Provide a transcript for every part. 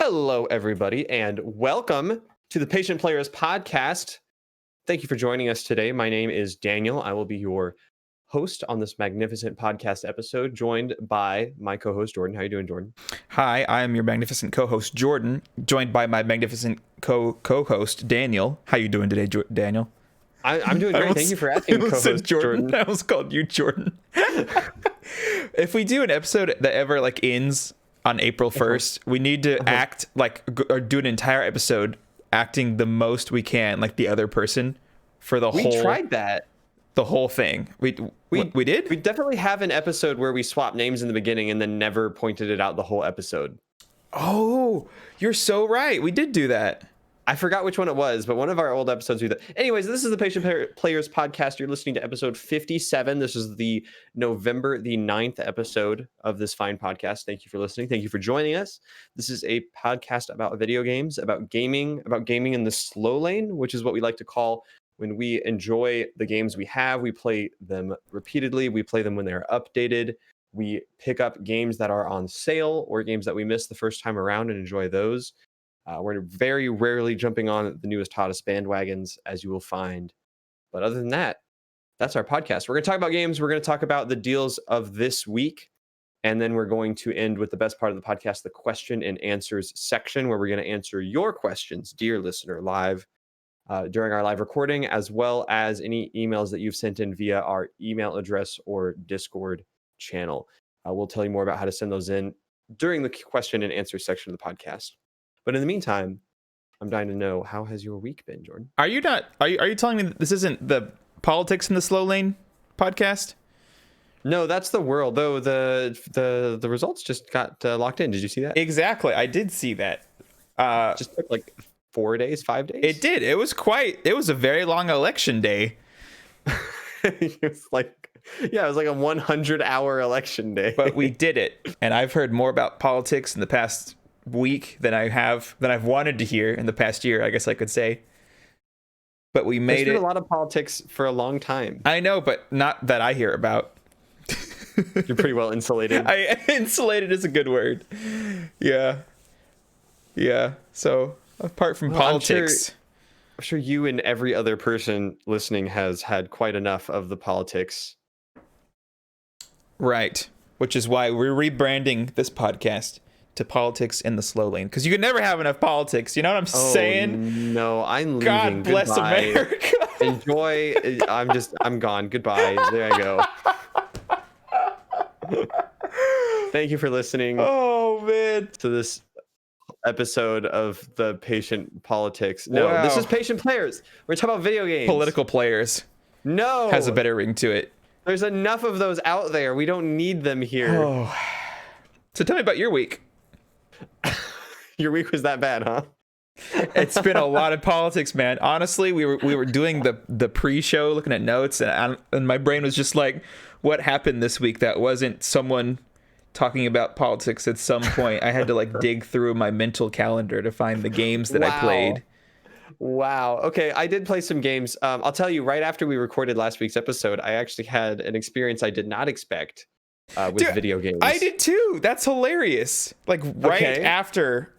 Hello, everybody, and welcome to the Patient Players Podcast. Thank you for joining us today. My name is Daniel. I will be your host on this magnificent podcast episode, joined by my co-host, Jordan. How you doing, Jordan? Hi, I am your magnificent co-host, Jordan, joined by my magnificent co-host, Daniel. How you doing today, Daniel? I'm doing great. Thank you for asking, co-host Jordan. I almost called you Jordan. If we do an episode that ever ends on April 1st, we need to act or do an entire episode acting the most we can like the other person for the whole. We tried that. The whole thing. We did? We definitely have an episode where we swap names in the beginning and then never pointed it out the whole episode. Oh, you're so right. We did do that. I forgot which one it was, but one of our old episodes we did. Anyways, this is the Patient Players Podcast. You're listening to episode 57. This is the November the 9th episode of this fine podcast. Thank you for listening. Thank you for joining us. This is a podcast about video games, about gaming in the slow lane, which is what we like to call when we enjoy the games we have. We play them repeatedly. We play them when they're updated. We pick up games that are on sale or games that we missed the first time around and enjoy those. We're very rarely jumping on the newest, hottest bandwagons, as you will find. But other than that, that's our podcast. We're going to talk about games. We're going to talk about the deals of this week. And then we're going to end with the best part of the podcast, the question and answers section, where we're going to answer your questions, dear listener, live during our live recording, as well as any emails that you've sent in via our email address or Discord channel. We'll tell you more about how to send those in during the question and answer section of the podcast. But in the meantime, I'm dying to know, how has your week been, Jordan? Are you telling me that this isn't the Politics in the Slow Lane podcast? No, that's the world. Though the results just got locked in. Did you see that? Exactly. I did see that. Just took like 4 days, 5 days. It did. It was a very long election day. It was like a 100-hour election day. But we did it. And I've heard more about politics in the past week than I've wanted to hear in the past year, I guess I could say. But we made There's been a lot of politics for a long time. I know, but not that I hear about. You're pretty well insulated. Insulated is a good word. Yeah. So apart from politics, I'm sure you and every other person listening has had quite enough of the politics. Right. Which is why we're rebranding this podcast to Politics in the Slow Lane, because you can never have enough politics. You know what I'm saying? No, I'm leaving. God bless Goodbye. America. Enjoy. I'm gone. Goodbye. There I go. Thank you for listening. Oh man, to this episode of the Patient Politics. No, wow. This is Patient Players. We're talking about video games. Political players. No, has a better ring to it. There's enough of those out there. We don't need them here. Oh. So tell me about your week. Your week was that bad, huh? It's been a lot of politics, man. Honestly, we were doing the pre-show, looking at notes, and my brain was just like, what happened this week that wasn't someone talking about politics at some point? I had to dig through my mental calendar to find the games that I played. Wow. Okay, I did play some games. I'll tell you, right after we recorded last week's episode, I actually had an experience I did not expect. With video games. I did too. That's hilarious. After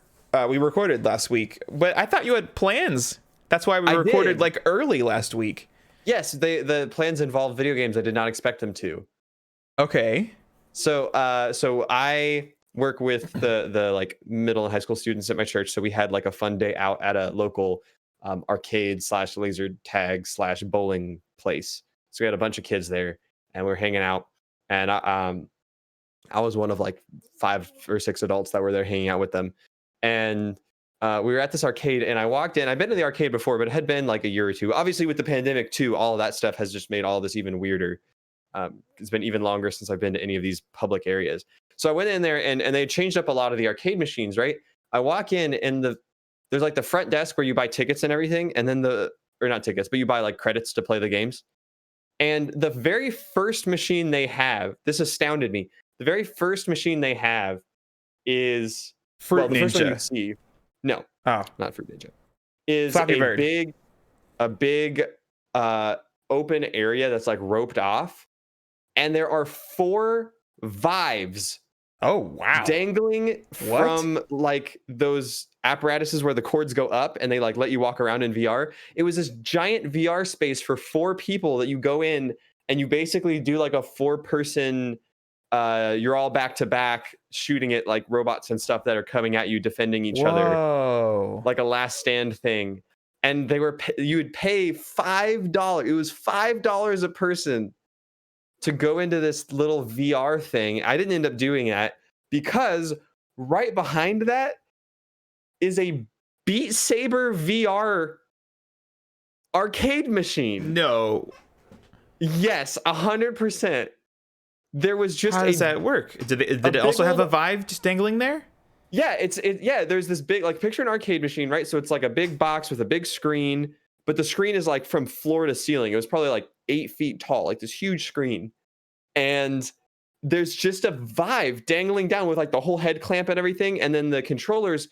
we recorded last week. But I thought you had plans. That's why we recorded early last week. Yes, the plans involved video games. I did not expect them to. Okay. So I work with the middle and high school students at my church. So we had a fun day out at a local arcade / laser tag / bowling place. So we had a bunch of kids there and we were hanging out. And I was one of 5 or 6 adults that were there hanging out with them. And we were at this arcade and I walked in. I've been to the arcade before, but it had been a year or two. Obviously with the pandemic too, all of that stuff has just made all this even weirder. It's been even longer since I've been to any of these public areas. So I went in there and they changed up a lot of the arcade machines, right? I walk in and there's the front desk where you buy tickets and everything. And then or not tickets, but you buy credits to play the games. And the very first machine they have, this astounded me. The very first machine they have is Fruit the Ninja. First one you see, no, not Fruit Ninja. Is Flappy a Bird. big open area that's roped off, and there are 4 Vives Oh, wow. dangling What? from like those apparatuses where the cords go up and they like let you walk around in VR. It was this giant VR space for 4 people that you go in and you basically do like a 4-person you're all back to back shooting at like robots and stuff that are coming at you defending each other Whoa. like a last stand thing. And they were you would pay $5. It was $5 a person to go into this little VR thing. I didn't end up doing that because right behind that is a Beat Saber VR arcade machine. No. Yes, 100%. There was just How does that work? Did it also have a Vive just dangling there? Yeah, yeah, there's this big, like, picture an arcade machine, right? So it's like a big box with a big screen, but the screen is like from floor to ceiling. It was probably like 8 feet tall, like this huge screen. And there's just a Vive dangling down with like the whole head clamp and everything. And then the controllers,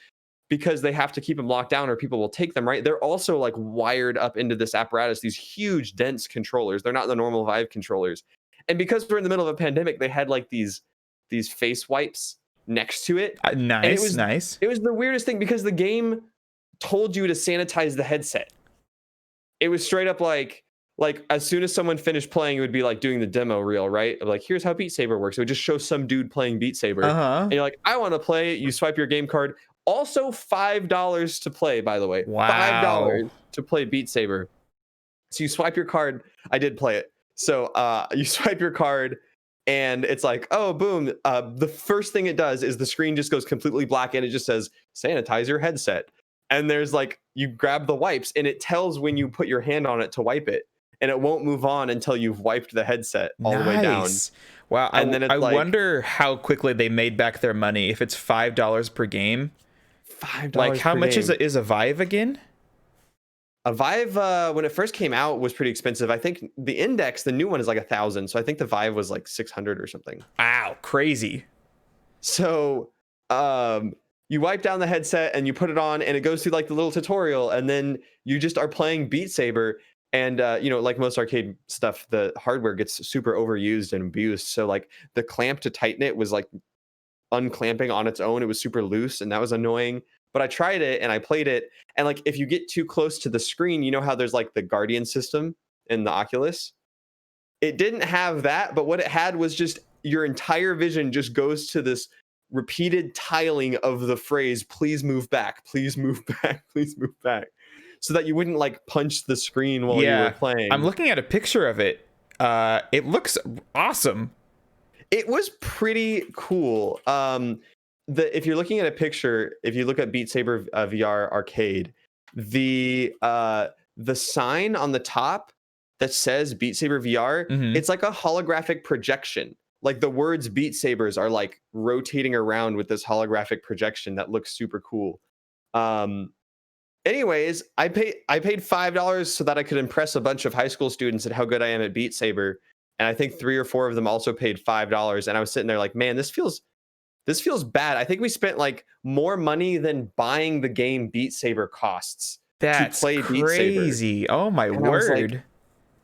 because they have to keep them locked down or people will take them, right? They're also like wired up into this apparatus, these huge, dense controllers. They're not the normal Vive controllers. And because we're in the middle of a pandemic, they had like these face wipes next to it. Nice, nice. It was the weirdest thing because the game told you to sanitize the headset. It was straight up like as soon as someone finished playing, it would be like doing the demo reel, right? Of like, here's how Beat Saber works. It would just show some dude playing Beat Saber. And you're like, I want to play. You swipe your game card. Also $5 to play, by the way. Wow. $5 to play Beat Saber. So you swipe your card. I did play it. So you swipe your card and it's like, oh, boom. The first thing it does is the screen just goes completely black and it just says, sanitize your headset. And there's like, you grab the wipes and it tells when you put your hand on it to wipe it. And it won't move on until you've wiped the headset all the way down. Wow. And then it's I like, wonder how quickly they made back their money if it's $5 per game. $5 Like, how per much game. is a Vive again? A Vive, when it first came out, was pretty expensive. I think the Index, the new one, is like 1,000. So I think the Vive was like 600 or something. Wow, crazy. So you wipe down the headset and you put it on and it goes through like the little tutorial. And then you just are playing Beat Saber. And, like most arcade stuff, the hardware gets super overused and abused. So like the clamp to tighten it was like unclamping on its own. It was super loose and that was annoying. But I tried it and I played it. And like if you get too close to the screen, you know how there's like the Guardian system in the Oculus? It didn't have that, but what it had was just your entire vision just goes to this repeated tiling of the phrase, please move back, please move back, please move back. So that you wouldn't like punch the screen while you were playing. I'm looking at a picture of it. It looks awesome. It was pretty cool. If you're looking at a picture, if you look at Beat Saber VR Arcade, the sign on the top that says Beat Saber VR, it's like a holographic projection. Like the words Beat Sabers are like rotating around with this holographic projection that looks super cool. Anyways, I paid $5 so that I could impress a bunch of high school students at how good I am at Beat Saber. And I think 3 or 4 of them also paid $5. And I was sitting there like, man, this feels bad. I think we spent like more money than buying the game Beat Saber costs to play Beat Saber. Crazy. Oh my word.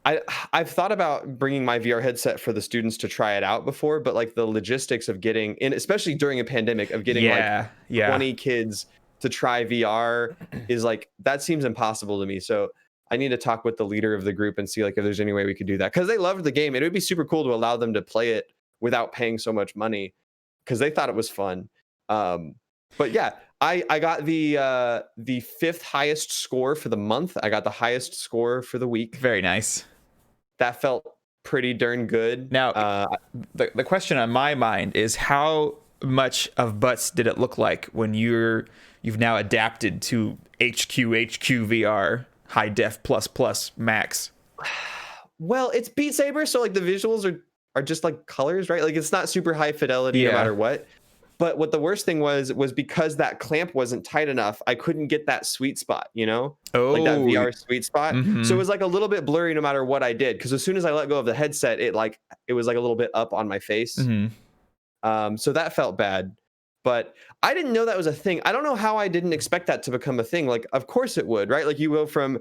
I've thought about bringing my VR headset for the students to try it out before, but like the logistics of getting, and especially during a pandemic, of getting 20 kids to try VR is like, that seems impossible to me. So I need to talk with the leader of the group and see like if there's any way we could do that, because they loved the game. It would be super cool to allow them to play it without paying so much money, because they thought it was fun. But yeah, I got the 5th highest score for the month. I got the highest score for the week. Very nice. That felt pretty darn good. Now, the question on my mind is, how much of butts did it look like when you've now adapted to HQ VR high def plus max? Well, it's Beat Saber, so like the visuals are just like colors, right? Like it's not super high fidelity no matter what. But what the worst thing was because that clamp wasn't tight enough, I couldn't get that sweet spot, like that VR sweet spot. So it was like a little bit blurry no matter what I did, because as soon as I let go of the headset, it was like a little bit up on my face. So that felt bad. But I didn't know that was a thing. I don't know how I didn't expect that to become a thing. Like, of course it would, right? Like you go from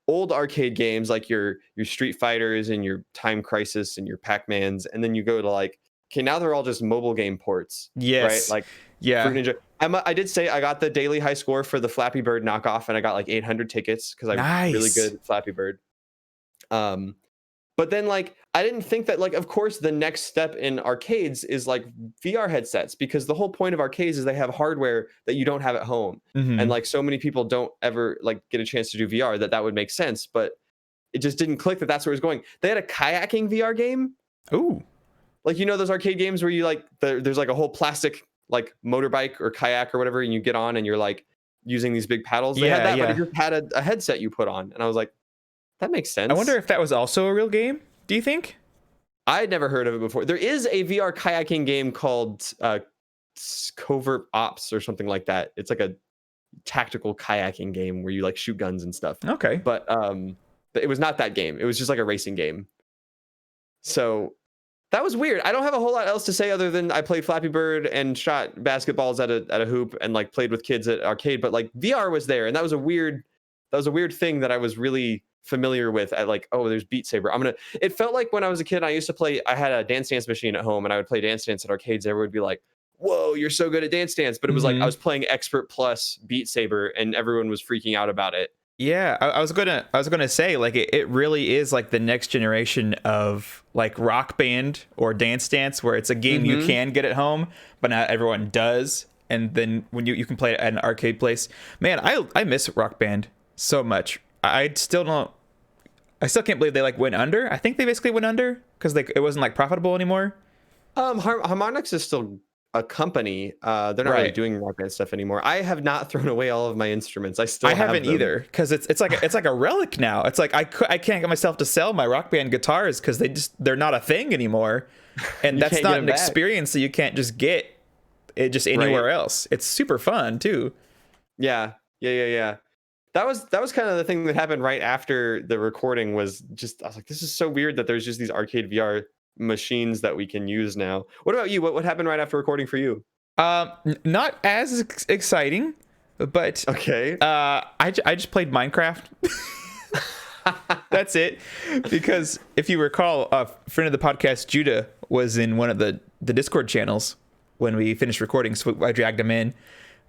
old arcade games like your Street Fighters and your Time Crisis and your Pac-Mans, and then you go to like okay, now they're all just mobile game ports, right? Yes. Like Yeah. Fruit Ninja. I did say I got the daily high score for the Flappy Bird knockoff, and I got like 800 tickets because I'm really Nice. good at Flappy Bird. But then like I didn't think that like of course the next step in arcades is like VR headsets, because the whole point of arcades is they have hardware that you don't have at home. And Mm-hmm. like so many people don't ever like get a chance to do VR that would make sense, but it just didn't click that that's where it was going. They had a kayaking VR game. Ooh. Like, you know, those arcade games where you like there's like a whole plastic like motorbike or kayak or whatever, and you get on and you're like using these big paddles. They had Yeah, that, but it yeah. just had a headset you put on, and I was like, that makes I wonder sense. if that was also a real game. Do you think? I had never heard of it before. There is a VR kayaking game called Covert Ops or something like that. It's like a tactical kayaking game where you like shoot guns and stuff. Okay. But it was not that game. It was just like a racing game. So that was weird. I don't have a whole lot else to say other than I played Flappy Bird and shot basketballs at a hoop and like played with kids at arcade. But like VR was there, and that was a weird thing that I was really familiar with. At like, oh, there's Beat Saber. It felt like when I was a kid, I used to play. I had a Dance Dance machine at home, and I would play Dance Dance at arcades. Everyone would be like, "Whoa, you're so good at Dance Dance!" But it was like I was playing Expert Plus Beat Saber, and everyone was freaking out about it. Yeah, I was gonna say like it really is like the next generation of like Rock Band or Dance Dance, where it's a game you can get at home, but not everyone does. And then when you can play it at an arcade place, man, I miss Rock Band so much. I still can't believe they like went under. I think they basically went under because like it wasn't like profitable anymore. Harmonix is still a company. They're not really doing Rock Band stuff anymore. I have not thrown away all of my instruments. I haven't either, because it's like a relic now. It's like I can't get myself to sell my Rock Band guitars because they're not a thing anymore, and that's not an experience that you can't just get it just anywhere else. It's super fun too. Yeah. That was kind of the thing that happened right after the recording. Was just I was like, this is so weird that there's just these arcade VR machines that we can use now. What about you? What happened right after recording for you? Not as exciting, but okay. I just played Minecraft. That's it. Because if you recall, a friend of the podcast, Judah, was in one of the Discord channels when we finished recording, so I dragged him in,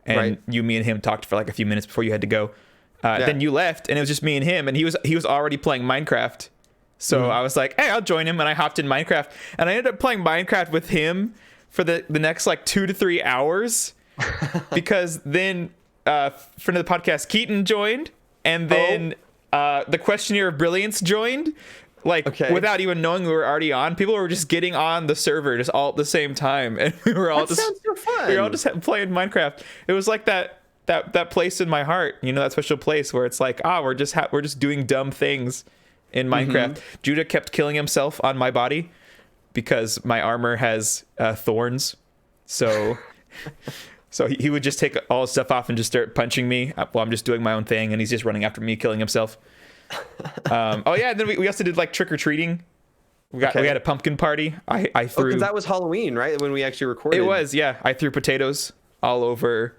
and me and him talked for like a few minutes before you had to go. Then you left, and it was just me and him, and he was already playing Minecraft. So I was like, hey, I'll join him, and I hopped in Minecraft, and I ended up playing Minecraft with him for the next like 2 to 3 hours, because then friend of the podcast Keaton joined, and then the Questionnaire of Brilliance joined, without even knowing we were already on. People were just getting on the server just all at the same time, and we were all sounds so fun. We were all just playing Minecraft. It was like that place in my heart, you know, that special place where it's like, we're just doing dumb things in Minecraft. Judah kept killing himself on my body because my armor has thorns, so he would just take all his stuff off and just start punching me while I'm just doing my own thing, and he's just running after me, killing himself. And then we also did like trick-or-treating. We had a pumpkin party. I threw, because that was Halloween, right, when we actually recorded. It was, yeah. I threw potatoes all over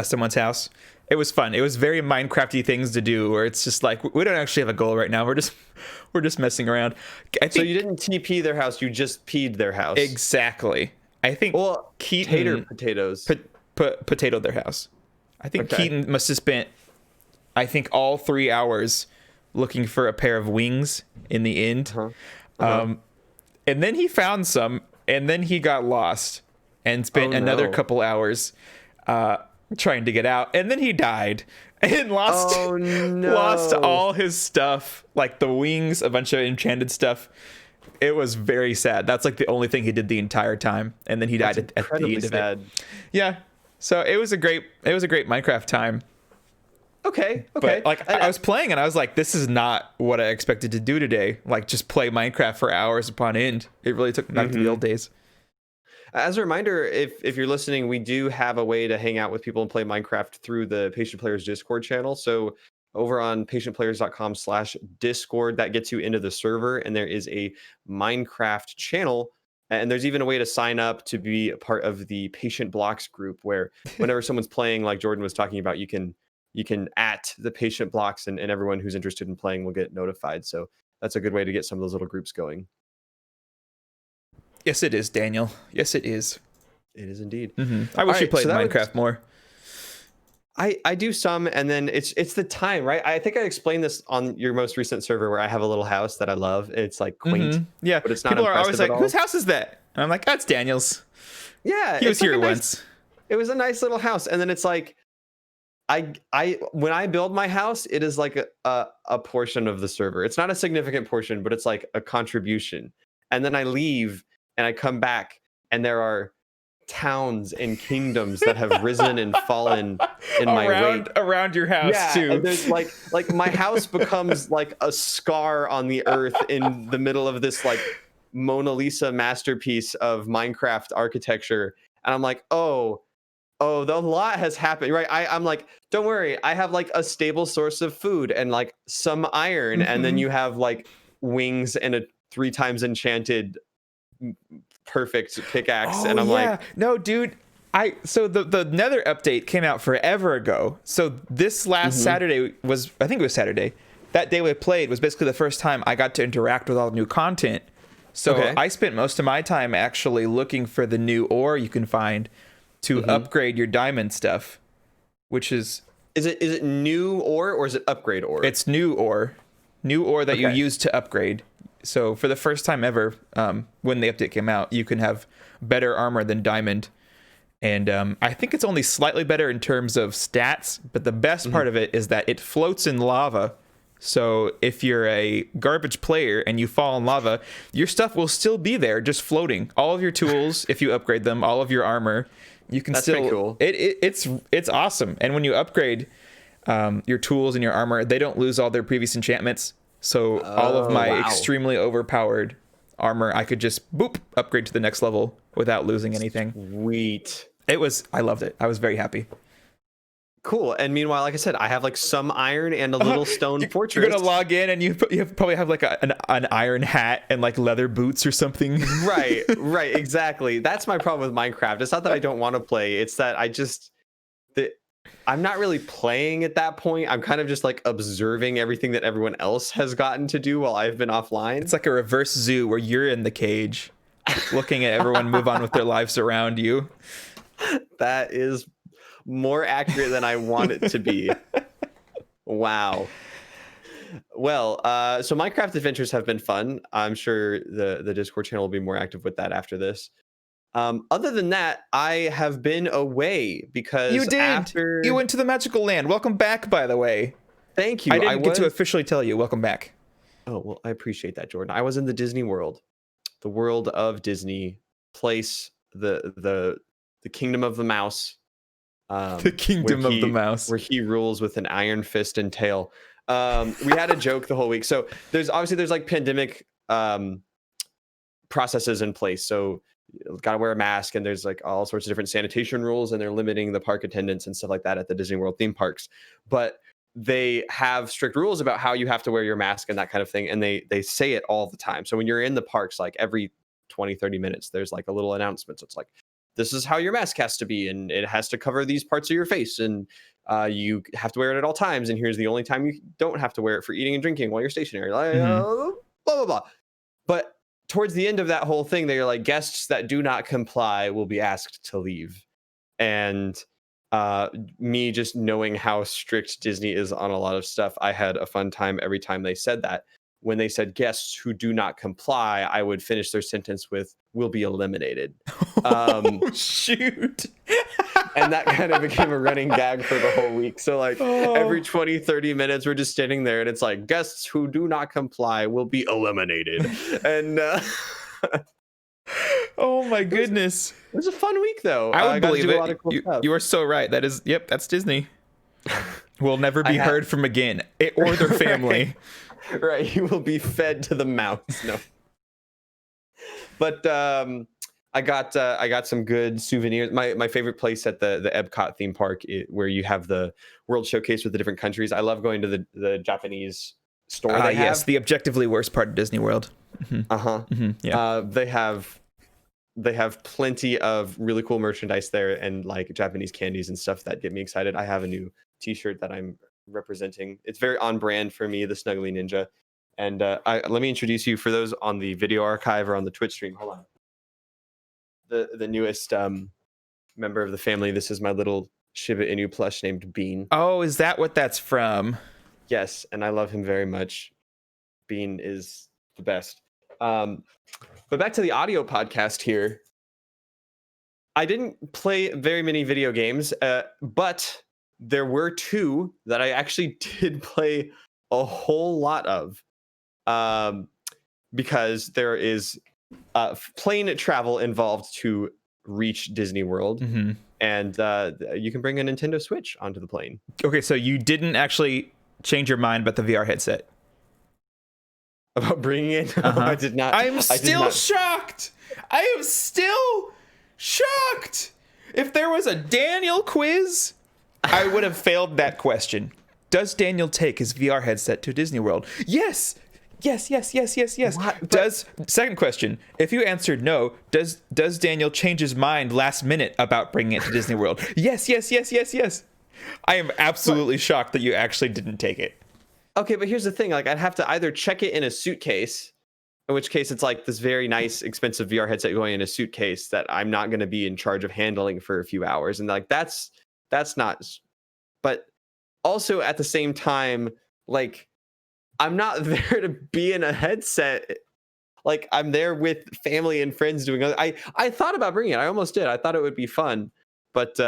someone's house. It was fun. It was very Minecrafty things to do, where it's just like, we don't actually have a goal right now. We're just messing around. So you didn't TP their house, you just P'd their house. Exactly. I think Keaton potatoes potatoed their house. I think Keaton must have spent, I think, all 3 hours looking for a pair of wings in the end. And then he found some, and then he got lost and spent another couple hours trying to get out, and then he died and lost all his stuff, like the wings, a bunch of enchanted stuff. It was very sad. That's like the only thing he did the entire time, and then he died at the end of it. Yeah, so it was a great Minecraft time. Okay. But like I was playing, and I was like, this is not what I expected to do today. Like just play Minecraft for hours upon end. It really took me back to the old days. As a reminder, if you're listening, we do have a way to hang out with people and play Minecraft through the Patient Players Discord channel. So over on patientplayers.com/Discord, that gets you into the server, and there is a Minecraft channel. And there's even a way to sign up to be a part of the Patient Blocks group, where whenever someone's playing, like Jordan was talking about, you can at the Patient Blocks, and everyone who's interested in playing will get notified. So that's a good way to get some of those little groups going. Yes, it is, Daniel. Yes, it is. It is indeed. I wish you played that Minecraft more. I do some, and then it's the time, right? I think I explained this on your most recent server where I have a little house that I love. It's like quaint, Yeah, but it's not people are always impressive like, at all. "Whose house is that?" And I'm like, "That's Daniel's. Yeah, He was it's like here a nice, once." it was a nice little house, and then it's like I when I build my house, it is like a portion of the server. It's not a significant portion, but it's like a contribution. And then I leave and I come back, and there are towns and kingdoms that have risen and fallen in my wake. around your house Yeah, too. and there's like my house becomes like a scar on the earth in the middle of this like Mona Lisa masterpiece of Minecraft architecture. And I'm like, oh, the lot has happened, right? I'm like, don't worry, I have like a stable source of food and like some iron, and then you have like wings and a 3 times enchanted perfect pickaxe, and I'm like, no, dude. So the Nether update came out forever ago. So this last Saturday was, I think it was Saturday. That day we played was basically the first time I got to interact with all the new content. So Okay. I spent most of my time actually looking for the new ore you can find to upgrade your diamond stuff, which is is it new ore or is it upgrade ore? it's new ore that you Okay. use to upgrade. So for the first time ever, when the update came out, you can have better armor than diamond. And I think it's only slightly better in terms of stats, but the best part of it is that it floats in lava. So if you're a garbage player and you fall in lava, your stuff will still be there, just floating. All of your tools, if you upgrade them, all of your armor, you can That's still. pretty cool. It's awesome. And when you upgrade your tools and your armor, they don't lose all their previous enchantments. So all of my wow. extremely overpowered armor, I could just boop upgrade to the next level without losing anything. Sweet. I loved it. I was very happy. Cool. And meanwhile, like I said, I have like some iron and a little stone fortress. You're gonna log in and you probably have like an iron hat and like leather boots or something. Right, exactly. That's my problem with Minecraft. It's not that I don't want to play, it's that I'm not really playing at that point. I'm kind of just like observing everything that everyone else has gotten to do while I've been offline. It's like a reverse zoo where you're in the cage looking at everyone move on with their lives around you. That is more accurate than I want it to be. Wow. Well, so Minecraft adventures have been fun. I'm sure the Discord channel will be more active with that after this. Other than that, I have been away because You did. You went to the magical land. Welcome back, by the way. Thank you. I didn't get to officially tell you. Welcome back. Oh, well, I appreciate that, Jordan. I was in the Disney World, the world of Disney, place, the kingdom of the mouse. The kingdom of the mouse. Where he rules with an iron fist and tail. We had a joke the whole week. So there's like pandemic processes in place. So you got to wear a mask, and there's like all sorts of different sanitation rules, and they're limiting the park attendance and stuff like that at the Disney World theme parks. But they have strict rules about how you have to wear your mask and that kind of thing. And they say it all the time. So when you're in the parks, like every 20, 30 minutes, there's like a little announcement. So it's like, this is how your mask has to be, and it has to cover these parts of your face, and you have to wear it at all times, and here's the only time you don't have to wear it for eating and drinking while you're stationary, like, blah blah blah. But towards the end of that whole thing, they're like, guests that do not comply will be asked to leave. And me just knowing how strict Disney is on a lot of stuff, I had a fun time every time they said that. When they said guests who do not comply, I would finish their sentence with "will be eliminated." Oh, shoot. And that kind of became a running gag for the whole week. So like every 20, 30 minutes, we're just standing there and it's like, guests who do not comply will be eliminated. And oh my goodness. It was a fun week though. I would got to believe do a it. lot of cool stuff. You are so right. That's Disney. Will never be heard from again, or their family. Right. You will be fed to the mouse. No. But I got some good souvenirs. My favorite place at the Epcot theme park, where you have the World Showcase with the different countries. I love going to the Japanese store. They have. Yes, the objectively worst part of Disney World. Yeah. They have plenty of really cool merchandise there, and like Japanese candies and stuff that get me excited. I have a new T-shirt that I'm representing. It's very on brand for me, the Snuggly Ninja. And let me introduce you for those on the video archive or on the Twitch stream. Hold on. the newest member of the family. This is my little Shiba Inu plush named Bean. Oh, is that what that's from? Yes, and I love him very much. Bean is the best. But back to the audio podcast here. I didn't play very many video games, but there were two that I actually did play a whole lot of, because there is plane travel involved to reach Disney World, and you can bring a Nintendo Switch onto the plane. Okay, so you didn't actually change your mind about the VR headset. About bringing it? I did not. I'm still shocked. I am still shocked. If there was a Daniel quiz, I would have failed that question. Does Daniel take his VR headset to Disney World? Yes. Yes. What? Second question. If you answered no, does Daniel change his mind last minute about bringing it to Disney World? Yes. I am absolutely shocked that you actually didn't take it. Okay, but here's the thing. Like, I'd have to either check it in a suitcase, in which case it's like this very nice, expensive VR headset going in a suitcase that I'm not going to be in charge of handling for a few hours. And like, that's not, but also at the same time, like, I'm not there to be in a headset. Like, I'm there with family and friends doing other, I thought about bringing it. I almost did. I thought it would be fun, but,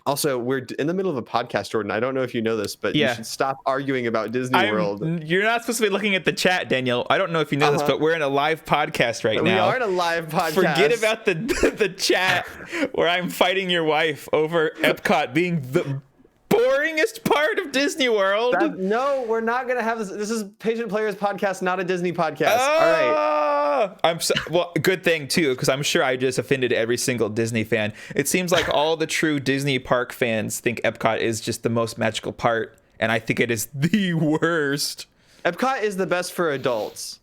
also, we're in the middle of a podcast, Jordan. I don't know if you know this, but you should stop arguing about Disney World. You're not supposed to be looking at the chat, Daniel. I don't know if you know this, but we're in a live podcast right now. We are in a live podcast. Forget about the chat where I'm fighting your wife over Epcot being the boringest part of Disney World. No, we're not going to have this. This is Patient Players Podcast, not a Disney podcast. All right. Well, good thing too, because I'm sure I just offended every single Disney fan. It seems like all the true Disney park fans think Epcot is just the most magical part, and I think it is the worst. Epcot is the best for adults.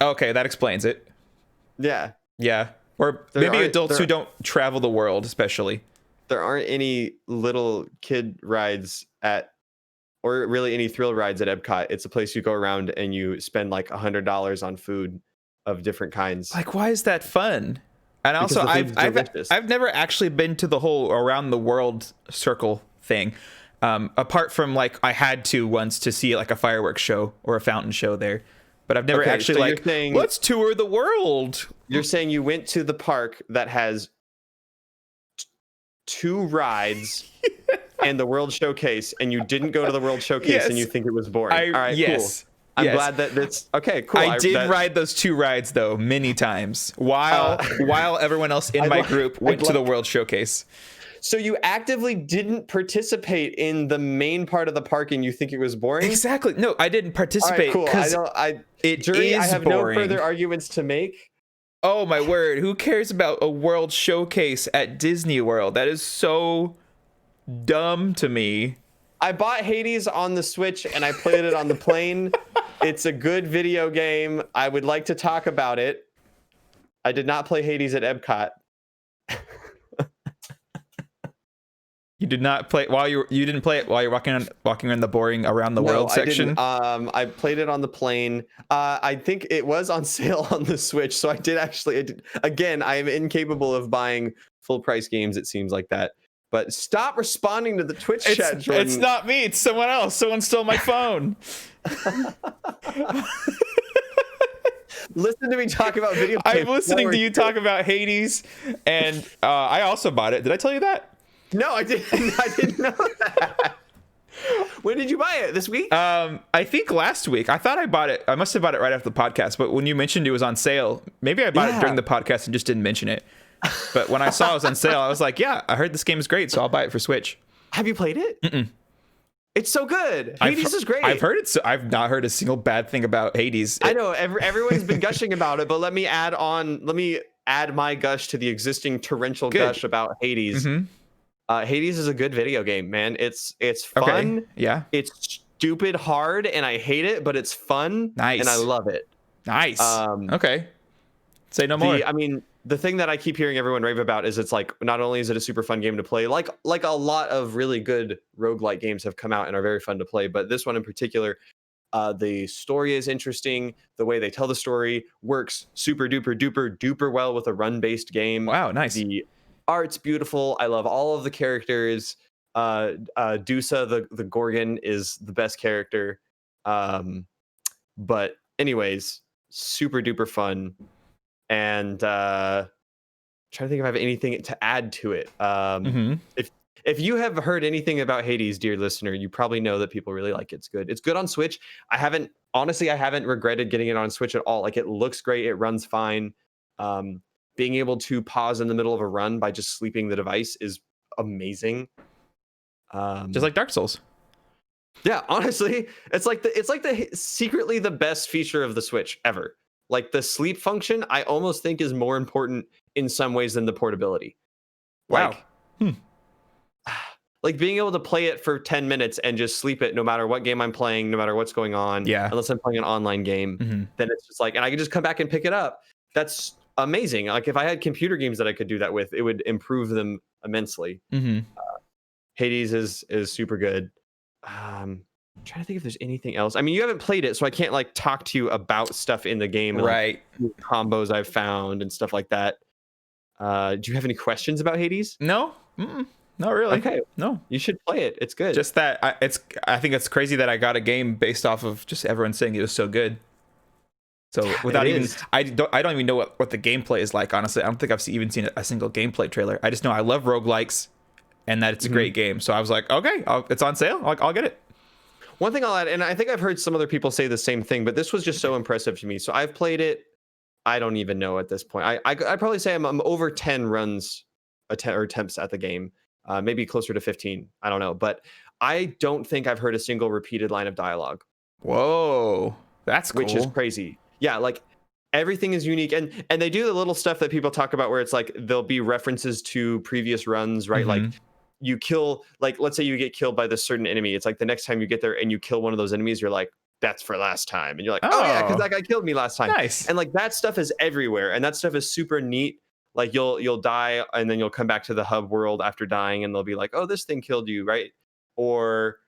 Okay, that explains it. Yeah. Or maybe adults who don't travel the world, especially. There aren't any little kid rides or really any thrill rides at Epcot. It's a place you go around and you spend like $100 on food of different kinds. Like, why is that fun? And also, I've never actually been to the whole around the world circle thing. Apart from like I had to once to see like a fireworks show or a fountain show there, but I've never actually let's tour the world. You're saying you went to the park that has two rides and the World Showcase, and you didn't go to the World Showcase and you think it was boring. All right, cool. I'm glad that that's okay. Cool. I did ride those two rides though many times while everyone else in my group went to the World Showcase. So you actively didn't participate in the main part of the park, and you think it was boring? Exactly. No, I didn't participate. All right, cool. I have boring. no further arguments to make. Oh my word! Who cares about a World Showcase at Disney World? That is so dumb to me. I bought Hades on the Switch and I played it on the plane. It's a good video game. I would like to talk about it. I did not play Hades at Epcot. You did not play you didn't play it while you're walking around the boring around the world section. I played it on the plane. I think it was on sale on the Switch, so I did. Again, I am incapable of buying full price games. It seems like that. But stop responding to the Twitch chat, Jordan. It's not me. It's someone else. Someone stole my phone. Listen to me talk about video games. I'm listening to you talk about Hades, and I also bought it. Did I tell you that? No, I didn't. I didn't know that. When did you buy it? This week? I think last week. I thought I bought it. I must have bought it right after the podcast. But when you mentioned it was on sale, maybe I bought it during the podcast and just didn't mention it. But when I saw it was on sale, I was like, yeah, I heard this game is great, so I'll buy it for Switch. Have you played it? Mm-mm. It's so good. Hades is great. I've heard it. So I've not heard a single bad thing about Hades. I know everyone's been gushing about it, but let me add my gush to the existing torrential gush about Hades. Mm-hmm. Hades is a good video game, man. It's fun. Okay. Yeah. It's stupid hard, and I hate it, but it's fun. Nice. And I love it. Nice. Okay. Say no more. The thing that I keep hearing everyone rave about is it's like, not only is it a super fun game to play, like a lot of really good roguelike games have come out and are very fun to play, but this one in particular, The story is interesting. The way they tell the story works super duper duper duper well with a run-based game. Wow, nice. The art's beautiful. I love all of the characters. Dusa, the Gorgon, is the best character. But anyways, super duper fun. And trying to think if I have anything to add to it. If you have heard anything about Hades, dear listener, you probably know that people really like it. It's good. It's good on Switch. I haven't regretted getting it on Switch at all. Like, it looks great. It runs fine. Being able to pause in the middle of a run by just sleeping the device is amazing. Just like Dark Souls. Yeah, honestly, it's like the secretly the best feature of the Switch ever. Like, the sleep function, I almost think is more important in some ways than the portability. Wow. Like being able to play it for 10 minutes and just sleep it no matter what game I'm playing, no matter what's going on. Yeah. Unless I'm playing an online game, then it's just like, and I can just come back and pick it up. That's amazing. Like, if I had computer games that I could do that with, it would improve them immensely. Hades is super good. I'm trying to think if there's anything else. I mean, you haven't played it, so I can't like talk to you about stuff in the game, and, right? Like, combos I've found and stuff like that. Do you have any questions about Hades? No, not really. Okay, no, you should play it. It's good. Just that I think it's crazy that I got a game based off of just everyone saying it was so good. So without even, I don't even know what the gameplay is like. Honestly, I don't think I've even seen a single gameplay trailer. I just know I love roguelikes and that it's a great game. So I was like, okay, it's on sale. I'll get it. One thing I'll add, and I think I've heard some other people say the same thing, but this was just so impressive to me. So I've played it. I don't even know at this point. I'd probably say I'm over 10 runs or attempts at the game. Maybe closer to 15. I don't know. But I don't think I've heard a single repeated line of dialogue. Whoa. That's cool. Which is crazy. Yeah, like everything is unique. And they do the little stuff that people talk about where it's like there'll be references to previous runs, right? Like you kill, like, let's say you get killed by this certain enemy. It's like the next time you get there and you kill one of those enemies, you're like, that's for last time. And you're like, oh yeah, because that guy killed me last time. Nice. And like that stuff is everywhere. And that stuff is super neat. Like you'll die and then you'll come back to the hub world after dying and they'll be like, oh, this thing killed you, right? Or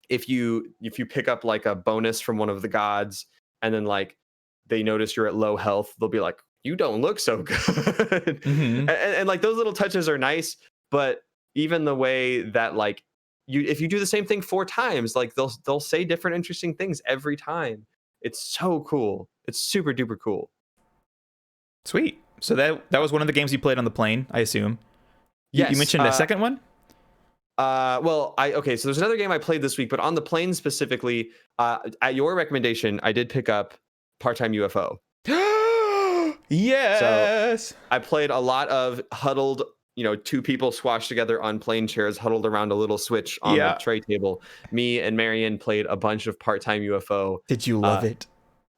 if you pick up like a bonus from one of the gods and then like they notice you're at low health, they'll be like, you don't look so good. And like those little touches are nice, but even the way that like if you do the same thing 4 times, like they'll say different interesting things every time. It's so cool. It's super duper cool. Sweet. So that was one of the games you played on the plane, I assume. Yes. You mentioned a second one? So there's another game I played this week, but on the plane specifically, at your recommendation, I did pick up Part-Time UFO. Yes. So I played a lot of huddled, 2 people squashed together on plane chairs, huddled around a little Switch on the tray table. Me and Marion played a bunch of Part-Time UFO. Did you love it?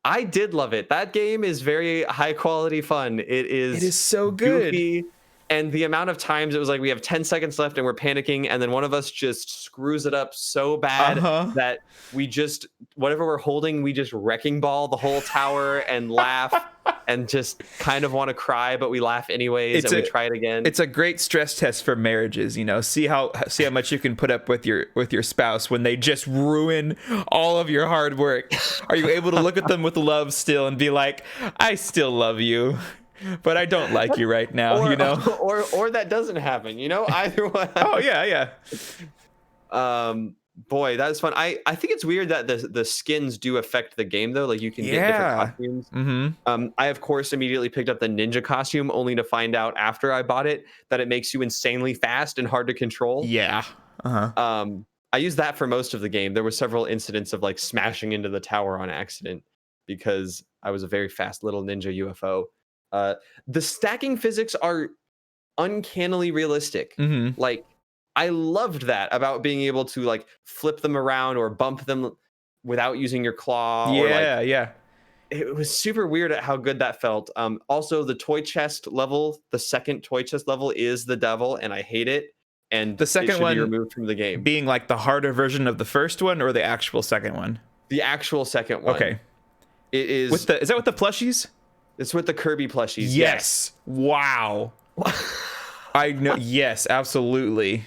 I did love it. That game is very high quality fun. It is so good. Goofy. And the amount of times it was like we have 10 seconds left and we're panicking, and then one of us just screws it up so bad that we just, whatever we're holding, we just wrecking ball the whole tower and laugh and just kind of want to cry, but we laugh anyways and we try it again. It's a great stress test for marriages, see how much you can put up with your spouse when they just ruin all of your hard work. Are you able to look at them with love still and be like, I still love you, but I don't like you right now, or that doesn't happen, either one. Oh yeah. Boy, that's fun. I think it's weird that the skins do affect the game though. Like you can get different costumes. I of course immediately picked up the ninja costume only to find out after I bought it that it makes you insanely fast and hard to control. Yeah. I used that for most of the game. There were several incidents of like smashing into the tower on accident because I was a very fast little ninja UFO. The stacking physics are uncannily realistic. Like I loved that about being able to like flip them around or bump them without using your claw. It was super weird at how good that felt. Also, the toy chest level, the second toy chest level is the devil, and I hate it. And the second one be removed from the game, being like the harder version of the first one, or the actual second one. The actual second one. Okay. It is. Is that with the plushies? It's with the Kirby plushies. Yes. Wow. I know. Yes, absolutely.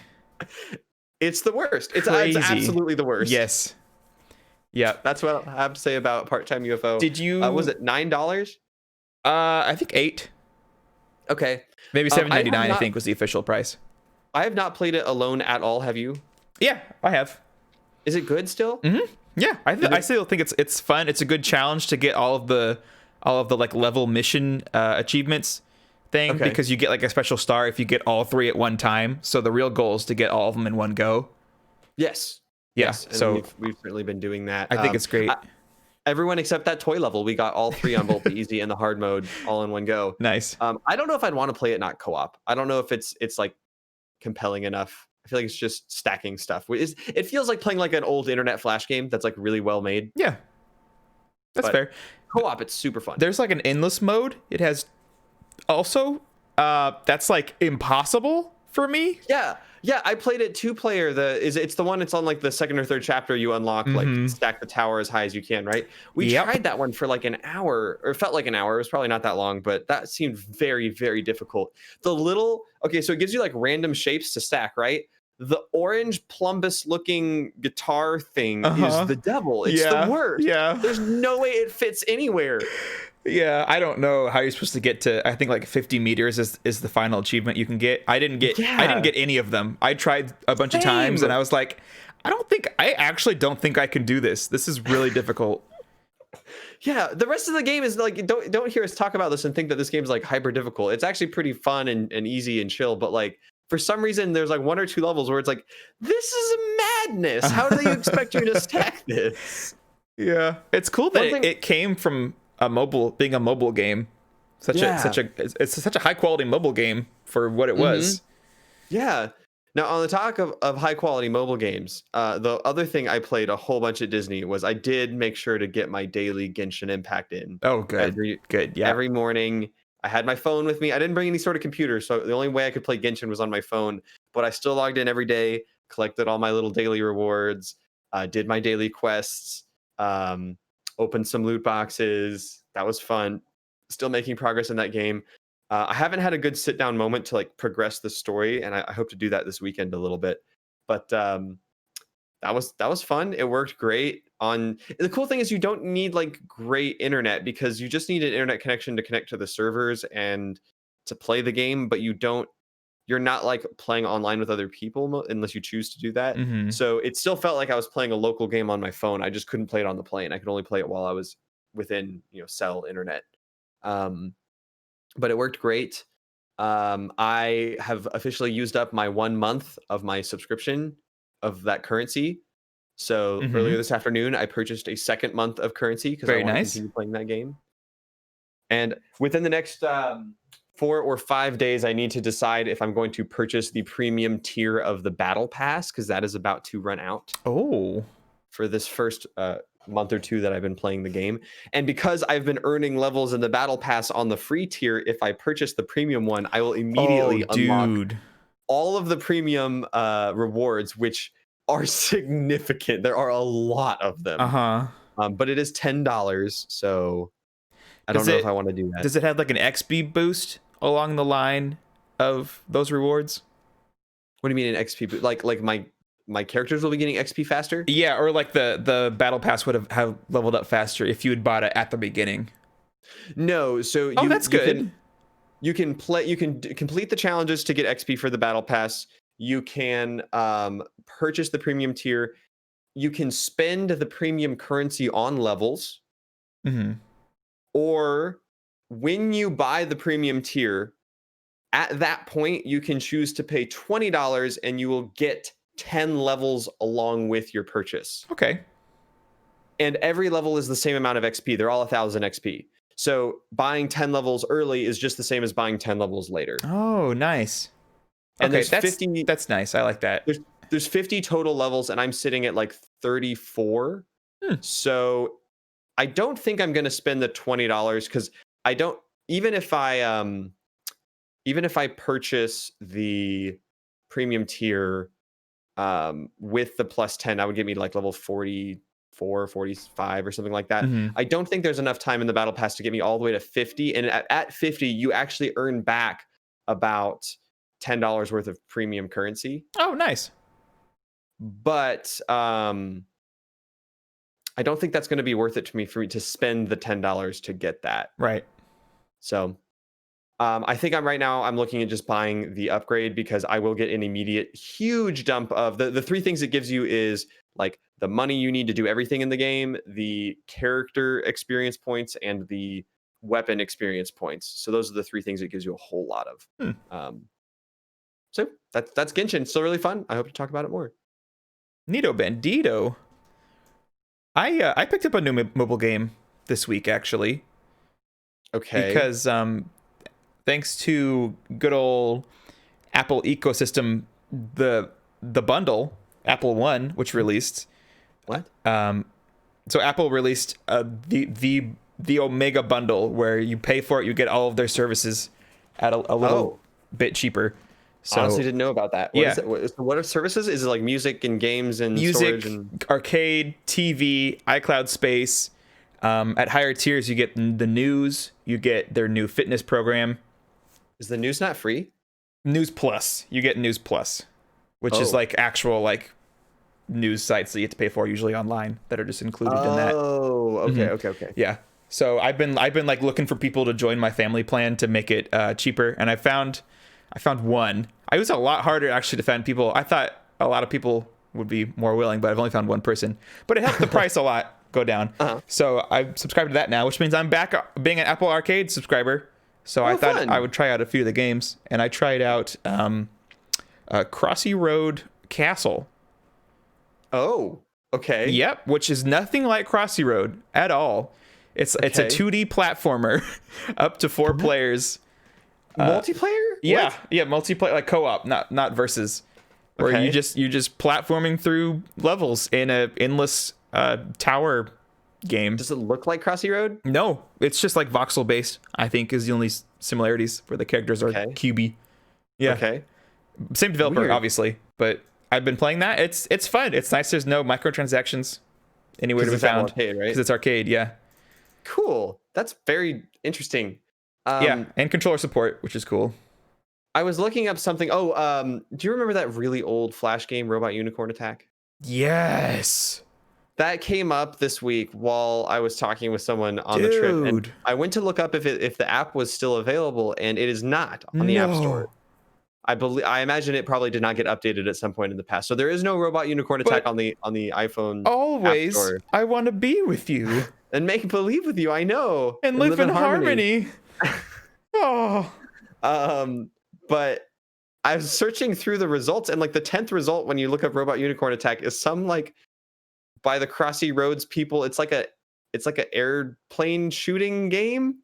It's the worst. It's Crazy. It's absolutely the worst. Yes. Yeah. That's what I have to say about Part-Time UFO. Did you? Was it $9? I think 8. Okay. Maybe I have $7.99. I not. think was the official price. I have not played it alone at all. Have you? Yeah, I have. Is it good still? Yeah, I still think it's fun. It's a good challenge to get all of the like level mission achievements thing, Okay. because you get like a special star if you get all 3 at one time. So the real goal is to get all of them in one go. Yes. Yeah, Yes. And so we've certainly been doing that. I think it's great. Everyone except that toy level, we got all 3 on both the easy and the hard mode all in one go. Nice. I don't know if I'd want to play it not co-op. I don't know if it's like compelling enough. I feel like it's just stacking stuff. It feels like playing like an old internet flash game that's like really well made. Yeah, that's But fair. Co-op, it's super fun. There's like an endless mode. It has also that's like impossible for me. Yeah, I played it 2-player. It's the one that's on like the second or third chapter. You unlock like stack the tower as high as you can, right? We tried that one for like an hour, or it felt like an hour. It was probably not that long, but that seemed very, very difficult. So it gives you like random shapes to stack, right? The orange plumbus looking guitar thing is the devil. It's the worst. Yeah. There's no way it fits anywhere. Yeah, I don't know how you're supposed to get to. I think like 50 meters is the final achievement you can get. I didn't get any of them. I tried a bunch of times and I was like, I actually don't think I can do this. This is really difficult. Yeah, the rest of the game is like, don't hear us talk about this and think that this game is like hyper difficult. It's actually pretty fun and easy and chill, but like for some reason there's like 1 or 2 levels where it's like, this is madness. How do they expect you to stack this? Yeah, it's cool that it came from being a mobile game. It's such a high quality mobile game for what it was. Yeah. Now, on the talk of high quality mobile games, the other thing I played a whole bunch at Disney was I did make sure to get my daily Genshin Impact in. Oh, good. Good. Yeah. Every morning, I had my phone with me. I didn't bring any sort of computer, so the only way I could play Genshin was on my phone. But I still logged in every day, collected all my little daily rewards, did my daily quests, opened some loot boxes. That was fun. Still making progress in that game. I haven't had a good sit down moment to like progress the story, and I hope to do that this weekend a little bit. But that was fun. It worked great. The cool thing is you don't need like great internet, because you just need an internet connection to connect to the servers and to play the game, but you're not like playing online with other people unless you choose to do that. So it still felt like I was playing a local game on my phone. I just couldn't play it on the plane. I could only play it while I was within cell internet. But it worked great. I have officially used up my 1 month of my subscription of that currency. So earlier this afternoon, I purchased a second month of currency because I want to continue playing that game. And within the next 4 or 5 days, I need to decide if I'm going to purchase the premium tier of the battle pass, because that is about to run out. For this first month or 2 that I've been playing the game. And because I've been earning levels in the battle pass on the free tier, if I purchase the premium one, I will immediately unlock all of the premium rewards, which are significant. There are a lot of them. But it is $10, so I don't know if I want to do that. Does it have like an XP boost along the line of those rewards? What do you mean an XP boost? Like my characters will be getting XP faster? Yeah, or like the battle pass would have leveled up faster if you had bought it at the beginning. No, so that's good. You can complete the challenges to get XP for the battle pass. You can purchase the premium tier. You can spend the premium currency on levels. Or when you buy the premium tier, at that point you can choose to pay $20 and you will get 10 levels along with your purchase. Okay. And every level is the same amount of XP. They're all 1,000 XP. So buying 10 levels early is just the same as buying 10 levels later. Oh, nice. And okay, that's nice. I like that. There's 50 total levels, and I'm sitting at like 34. So I don't think I'm going to spend the $20, because I don't, even if I purchase the premium tier with the plus 10, that would get me like level 44, 45 or something like that. I don't think there's enough time in the battle pass to get me all the way to 50. And at 50, you actually earn back about $10 worth of premium currency. Oh, nice. But I don't think that's going to be worth it to me for me to spend the $10 to get that. Right. So I think I'm looking at just buying the upgrade because I will get an immediate huge dump of the three things it gives you is like the money you need to do everything in the game, the character experience points, and the weapon experience points. So those are the three things it gives you a whole lot of. So that's Genshin. Still really fun. I hope to talk about it more. Neato Bandito. I picked up a new mobile game this week, actually. Okay. Because thanks to good old Apple ecosystem, the bundle, Apple One, which released. What? So Apple released the Omega bundle, where you pay for it, you get all of their services at a little bit cheaper. So, honestly, didn't know about that. What are services? Is it like music and games and storage and arcade, TV, iCloud space? At higher tiers, you get the news. You get their new fitness program. Is the news not free? News Plus. You get News Plus, which is like actual like news sites that you have to pay for, usually online, that are just included in that. Oh, okay, okay. Yeah. So I've been like looking for people to join my family plan to make it cheaper, and I found one. It was a lot harder actually to find people. I thought a lot of people would be more willing, but I've only found one person. But it helped the price a lot go down. So I subscribed to that now, which means I'm back being an Apple Arcade subscriber. So I thought I would try out a few of the games, and I tried out Crossy Road Castle. Oh, okay. Yep, which is nothing like Crossy Road at all. It's a 2D platformer up to 4 players. Multiplayer? Yeah, multiplayer, like co-op, not versus. Where you just platforming through levels in a endless tower game. Does it look like Crossy Road? No, it's just like voxel based, I think, is the only similarities, where the characters are cubey. Yeah. Okay. Same developer, obviously, but I've been playing that. It's fun. It's nice. There's no microtransactions anywhere to be found. Arcade, right? Because it's arcade, yeah. Cool. That's very interesting. Yeah, and controller support, which is cool. I was looking up something. Do you remember that really old Flash game, Robot Unicorn Attack? Yes. That came up this week while I was talking with someone on the trip. And I went to look up if the app was still available, and it is not on the App Store. I imagine it probably did not get updated at some point in the past. So there is no Robot Unicorn Attack on the iPhone. Always, App Store. I want to be with you and make believe with you. I know, and live in harmony. But I was searching through the results, and like the 10th result when you look up Robot Unicorn Attack is some like by the Crossy Roads people. It's like a airplane shooting game.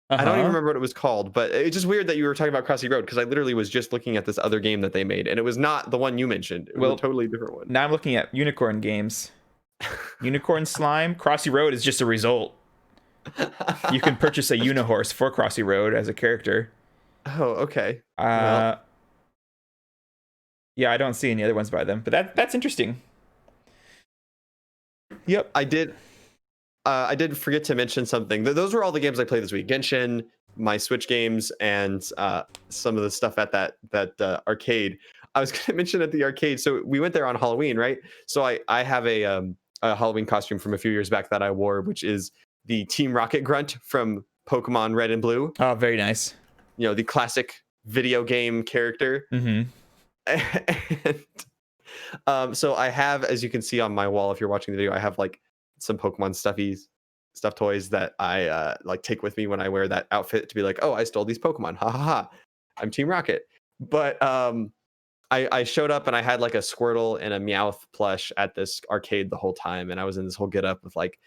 I don't even remember what it was called, but it's just weird that you were talking about Crossy Road, because I literally was just looking at this other game that they made, and it was not the one you mentioned. It was a totally different one. Now I'm looking at unicorn games. Unicorn Slime. Crossy Road is just a result. You can purchase a Unihorse for Crossy Road as a character. Oh, okay. Yeah, I don't see any other ones by them, but that's interesting. Yep. I did forget to mention something. Those were all the games I played this week. Genshin, my Switch games, and some of the stuff at that arcade. I was going to mention at the arcade. So we went there on Halloween, right? So I have a Halloween costume from a few years back that I wore, which is the Team Rocket Grunt from Pokemon Red and Blue. Oh, very nice. You know, the classic video game character. Mm-hmm. And so I have, as you can see on my wall, if you're watching the video, I have like some Pokemon stuffed toys that I like take with me when I wear that outfit to be like, oh, I stole these Pokemon. Ha ha ha. I'm Team Rocket. But I showed up and I had like a Squirtle and a Meowth plush at this arcade the whole time. And I was in this whole get up with like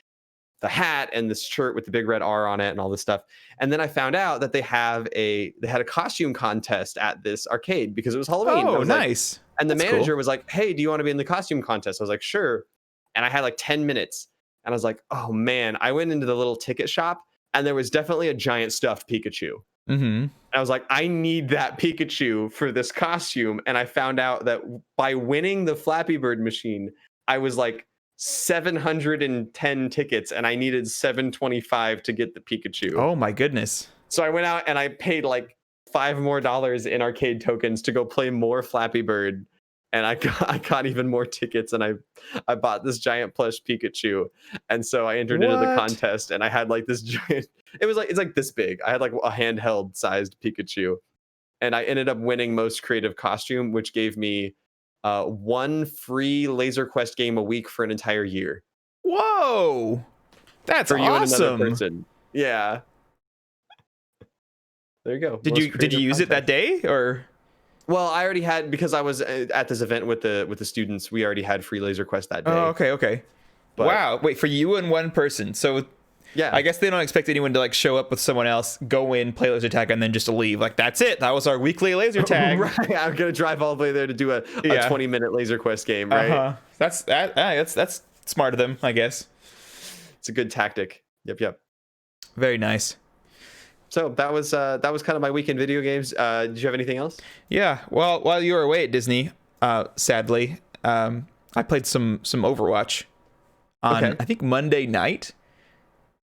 the hat and this shirt with the big red R on it and all this stuff. And then I found out that they had a costume contest at this arcade because it was Halloween. Oh, nice. And the manager was like, hey, do you want to be in the costume contest? I was like, sure. And I had like 10 minutes. And I was like, oh man, I went into the little ticket shop and there was definitely a giant stuffed Pikachu. Mm-hmm. And I was like, I need that Pikachu for this costume. And I found out that by winning the Flappy Bird machine, I was like 710 tickets and I needed 725 to get the Pikachu. Oh my goodness. So I went out and I paid like $5 more in arcade tokens to go play more Flappy Bird. and I got even more tickets, and I bought this giant plush Pikachu, and so I entered into the What? contest, and I had like this giant. It's like this big. I had like a handheld sized Pikachu, and I ended up winning most creative costume, which gave me one free Laser Quest game a week for an entire year Whoa, that's for you and another awesome. person. Yeah. There you go. Did Most you creative use it that contest. day or? Well, I already had, because I was at this event with the students. We already had free Laser Quest that day. Oh, okay. But, Wow. Wait, for you and one person. So yeah, I guess they don't expect anyone to like show up with someone else, go in, play laser tag, and then just leave. Like that's it. That was our weekly laser tag. right. I'm gonna drive all the way there to do a 20-minute Laser Quest game. Right. That's smart of them, I guess. It's a good tactic. Yep. Very nice. So that was kind of my weekend video games. Did you have anything else? Yeah. Well, while you were away at Disney, sadly, I played some Overwatch on I think Monday night,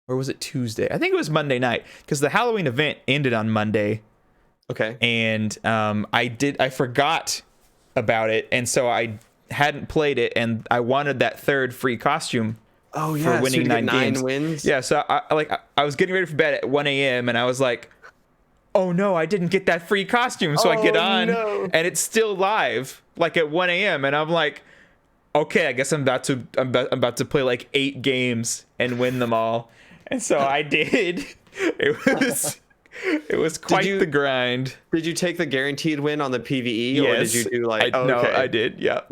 or was it Tuesday? I think it was Monday night because the Halloween event ended on Monday. Okay. And I forgot about it, and so I hadn't played it, and I wanted that third free costume. Oh yeah, for winning so 9 games. Wins. Yeah, so I was getting ready for bed at 1 a.m. and I was like, oh no, I didn't get that free costume. So I get on and it's still live like at 1 a.m. and I'm like, okay, I guess I'm about to play like 8 games and win them all. And so I did. It was quite the grind. Did you take the guaranteed win on the PvE, yes, or did you do like? No, I did. Yeah.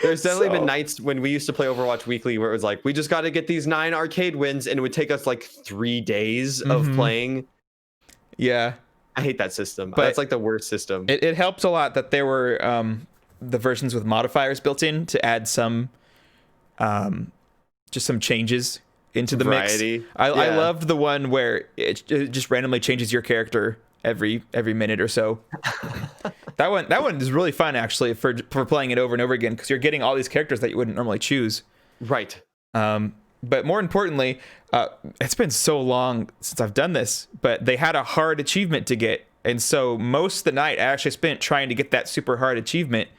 There's definitely been nights when we used to play Overwatch weekly where it was like, we just got to get these 9 arcade wins, and it would take us like 3 days of playing. Yeah. I hate that system. But that's like the worst system. It helped a lot that there were the versions with modifiers built in to add some just some changes into the variety. Mix. I loved the one where it just randomly changes your character every minute or so. That one is really fun actually for playing it over and over again because you're getting all these characters that you wouldn't normally choose. Right. But more importantly, it's been so long since I've done this, but they had a hard achievement to get, and so most of the night I actually spent trying to get that super hard achievement.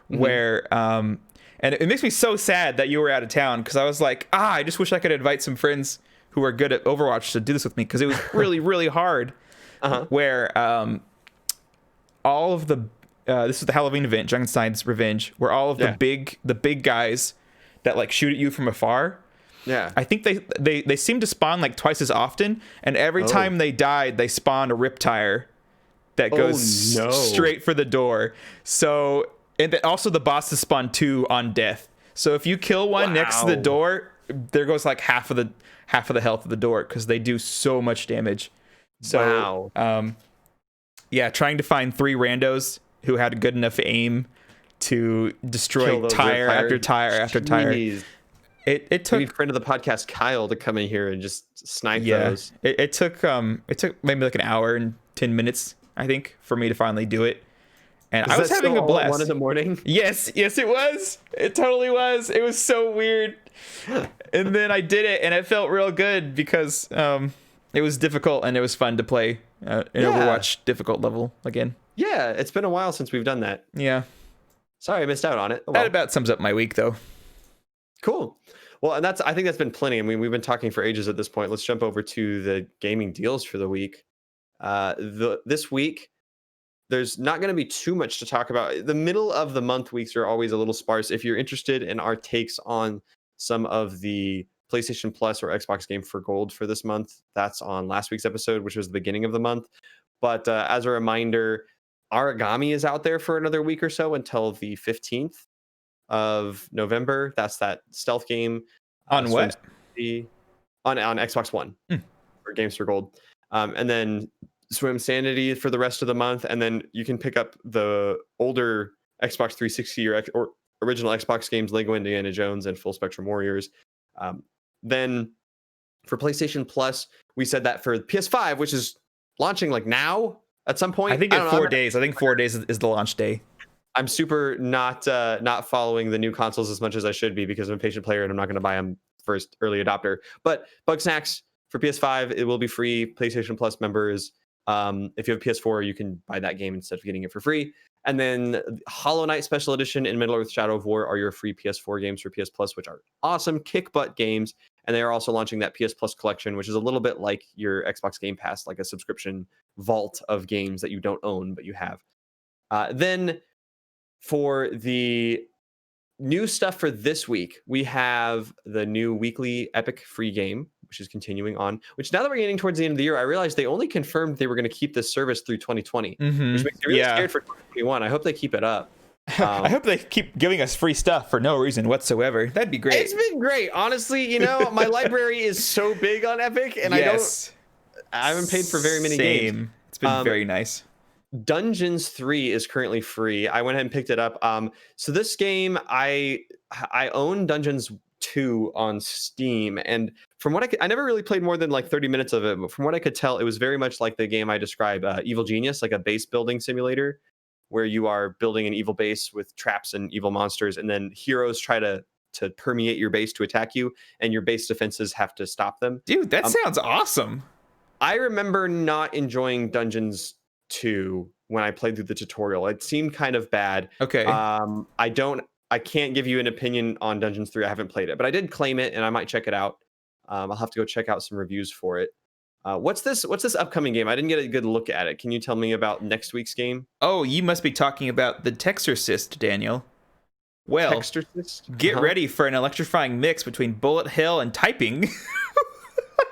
Where and it makes me so sad that you were out of town because I was like, I just wish I could invite some friends who are good at Overwatch to do this with me because it was really really hard. Where all of the this is the Halloween event, Junkenstein's Revenge, where all of the big guys that like shoot at you from afar. Yeah. I think they seem to spawn like twice as often, and every time they died, they spawned a Riptire that goes straight for the door. So, and then also the bosses spawn 2 on death. So if you kill one next to the door, there goes like half of the health of the door because they do so much damage. So, trying to find 3 randos who had good enough aim to destroy tire after tire after tire. It took. We need friend of the podcast Kyle to come in here and just snipe those. It took maybe like an hour and 10 minutes, I think, for me to finally do it. And I was having a blast. 1 in the morning. Yes, it was. It totally was. It was so weird. And then I did it, and it felt real good because it was difficult and it was fun to play an Overwatch difficult level again. Yeah, it's been a while since we've done that. Yeah. Sorry, I missed out on it. Oh, well. That about sums up my week, though. Cool. Well, and I think that's been plenty. I mean, we've been talking for ages at this point. Let's jump over to the gaming deals for the week. This week, there's not going to be too much to talk about. The middle of the month weeks are always a little sparse. If you're interested in our takes on some of the PlayStation Plus or Xbox Game for Gold for this month, that's on last week's episode, which was the beginning of the month. But as a reminder, Origami is out there for another week or so until the 15th of November. That's that stealth game on what? On Xbox One for Games for Gold. And then Swim Sanity for the rest of the month, and then you can pick up the older Xbox 360 or original Xbox games, Lego Indiana Jones and Full Spectrum Warriors. Then for PlayStation Plus, we said that for PS5, which is launching like now at some point. I think in 4 days. I think 4 days is the launch day. I'm super not following the new consoles as much as I should be because I'm a patient player and I'm not going to buy them first early adopter. But Bugsnax for PS5, it will be free. PlayStation Plus members, if you have a PS4, you can buy that game instead of getting it for free. And then Hollow Knight Special Edition and Middle Earth Shadow of War are your free PS4 games for PS Plus, which are awesome, kick butt games. And they are also launching that PS Plus collection, which is a little bit like your Xbox Game Pass, like a subscription vault of games that you don't own, but you have. Then for the new stuff for this week, we have the new weekly Epic free game, which is continuing on, which now that we're getting towards the end of the year, I realized they only confirmed they were going to keep this service through 2020, which makes me really scared for 2021. I hope they keep it up. I hope they keep giving us free stuff for no reason whatsoever. That'd be great. It's been great. Honestly, my library is so big on Epic, and I haven't paid for very many games. It's been very nice. Dungeons 3 is currently free. I went ahead and picked it up. So this game, I own Dungeons 2 on Steam, and from what I never really played more than like 30 minutes of it, but from what I could tell, it was very much like the game I described, Evil Genius, like a base building simulator, where you are building an evil base with traps and evil monsters, and then heroes try to permeate your base to attack you, and your base defenses have to stop them. Dude, that sounds awesome. I remember not enjoying Dungeons 2 when I played through the tutorial. It seemed kind of bad. Okay. I can't give you an opinion on Dungeons 3. I haven't played it, but I did claim it, and I might check it out. I'll have to go check out some reviews for it. What's this upcoming game? I didn't get a good look at it. Can you tell me about next week's game? Oh, you must be talking about the Texorcist, Daniel. Well, Texorcist? Get ready for an electrifying mix between bullet hell and typing.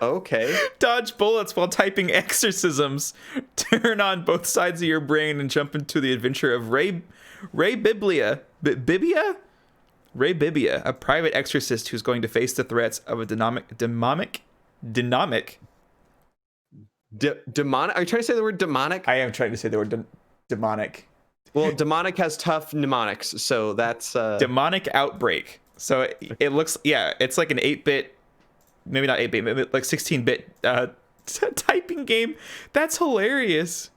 Okay. Dodge bullets while typing exorcisms. Turn on both sides of your brain and jump into the adventure of Ray Biblia, a private exorcist who's going to face the threats of a demonic. Demonic? Are you trying to say the word demonic? I am trying to say the word demonic. Well, demonic has tough mnemonics, so that's demonic outbreak. So it looks, it's like an 8-bit, maybe not 8-bit, maybe like 16-bit typing game. That's hilarious.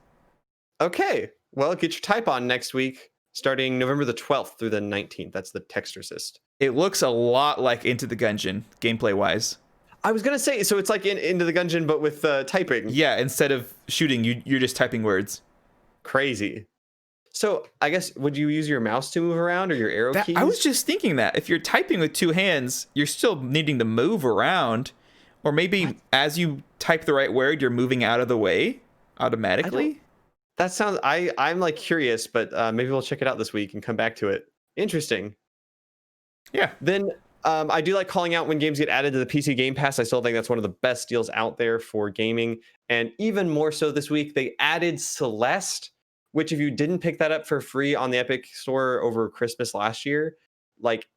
Okay, well, get your type on next week, starting November the 12th through the 19th. That's the Texorcist. It looks a lot like Into the Gungeon, gameplay-wise. I was gonna say, so it's like Into the Gungeon, but with typing. Yeah, instead of shooting, you're just typing words. Crazy. So I guess, would you use your mouse to move around, or your arrow keys? I was just thinking that if you're typing with two hands, you're still needing to move around, or maybe as you type the right word, you're moving out of the way automatically. That sounds. I'm like curious, but maybe we'll check it out this week and come back to it. Interesting. Yeah. Then I do like calling out when games get added to the PC Game Pass. I still think that's one of the best deals out there for gaming, and even more so this week, they added Celeste. Which, if you didn't pick that up for free on the Epic Store over Christmas last year, like,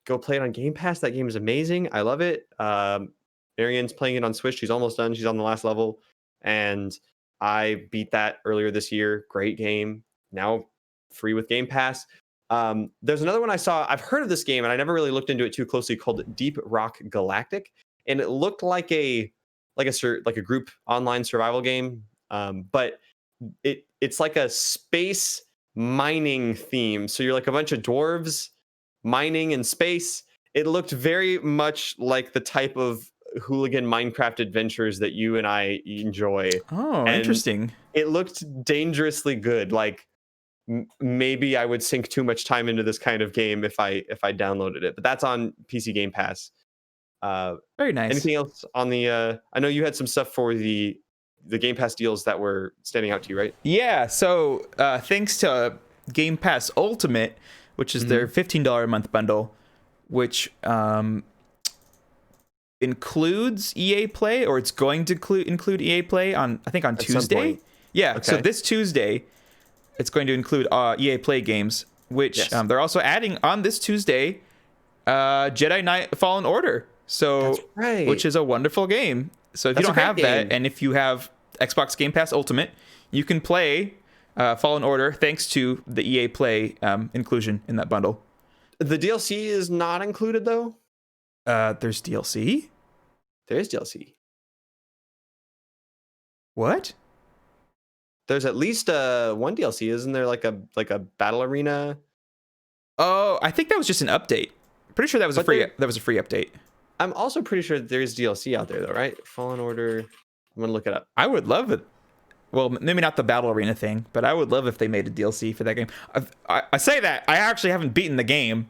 go play it on Game Pass. That game is amazing. I love it. Marianne's playing it on Switch. She's almost done. She's on the last level. And I beat that earlier this year. Great game. Now free with Game Pass. There's another one I saw. I've heard of this game, and I never really looked into it too closely, called Deep Rock Galactic. And it looked like a group online survival game. But it's like a space mining theme. So you're like a bunch of dwarves mining in space. It looked very much like the type of hooligan Minecraft adventures that you and I enjoy. Oh, and interesting. It looked dangerously good. Like maybe I would sink too much time into this kind of game if I downloaded it. But that's on PC Game Pass. Very nice. Anything else on the I know you had some stuff for the Game Pass deals that were standing out to you, right? Yeah, so thanks to Game Pass Ultimate, which is their $15 a month bundle, which includes EA Play, or it's going to include EA Play on Tuesday. Yeah, okay. So this Tuesday, it's going to include EA Play games, which they're also adding on this Tuesday, Jedi Knight Fallen Order. So, that's right. Which is a wonderful game. So if you don't have that, and if you have Xbox Game Pass Ultimate, you can play Fallen Order thanks to the EA Play inclusion in that bundle. The DLC is not included, though? There's DLC? There is DLC. What? There's at least one DLC. Isn't there like a battle arena? Oh, I think that was just an update. Pretty sure that was a free update. I'm also pretty sure there's DLC out there, though, right? Fallen Order. I'm gonna look it up. I would love it. Well, maybe not the battle arena thing, but I would love if they made a DLC for that game. I say that I actually haven't beaten the game.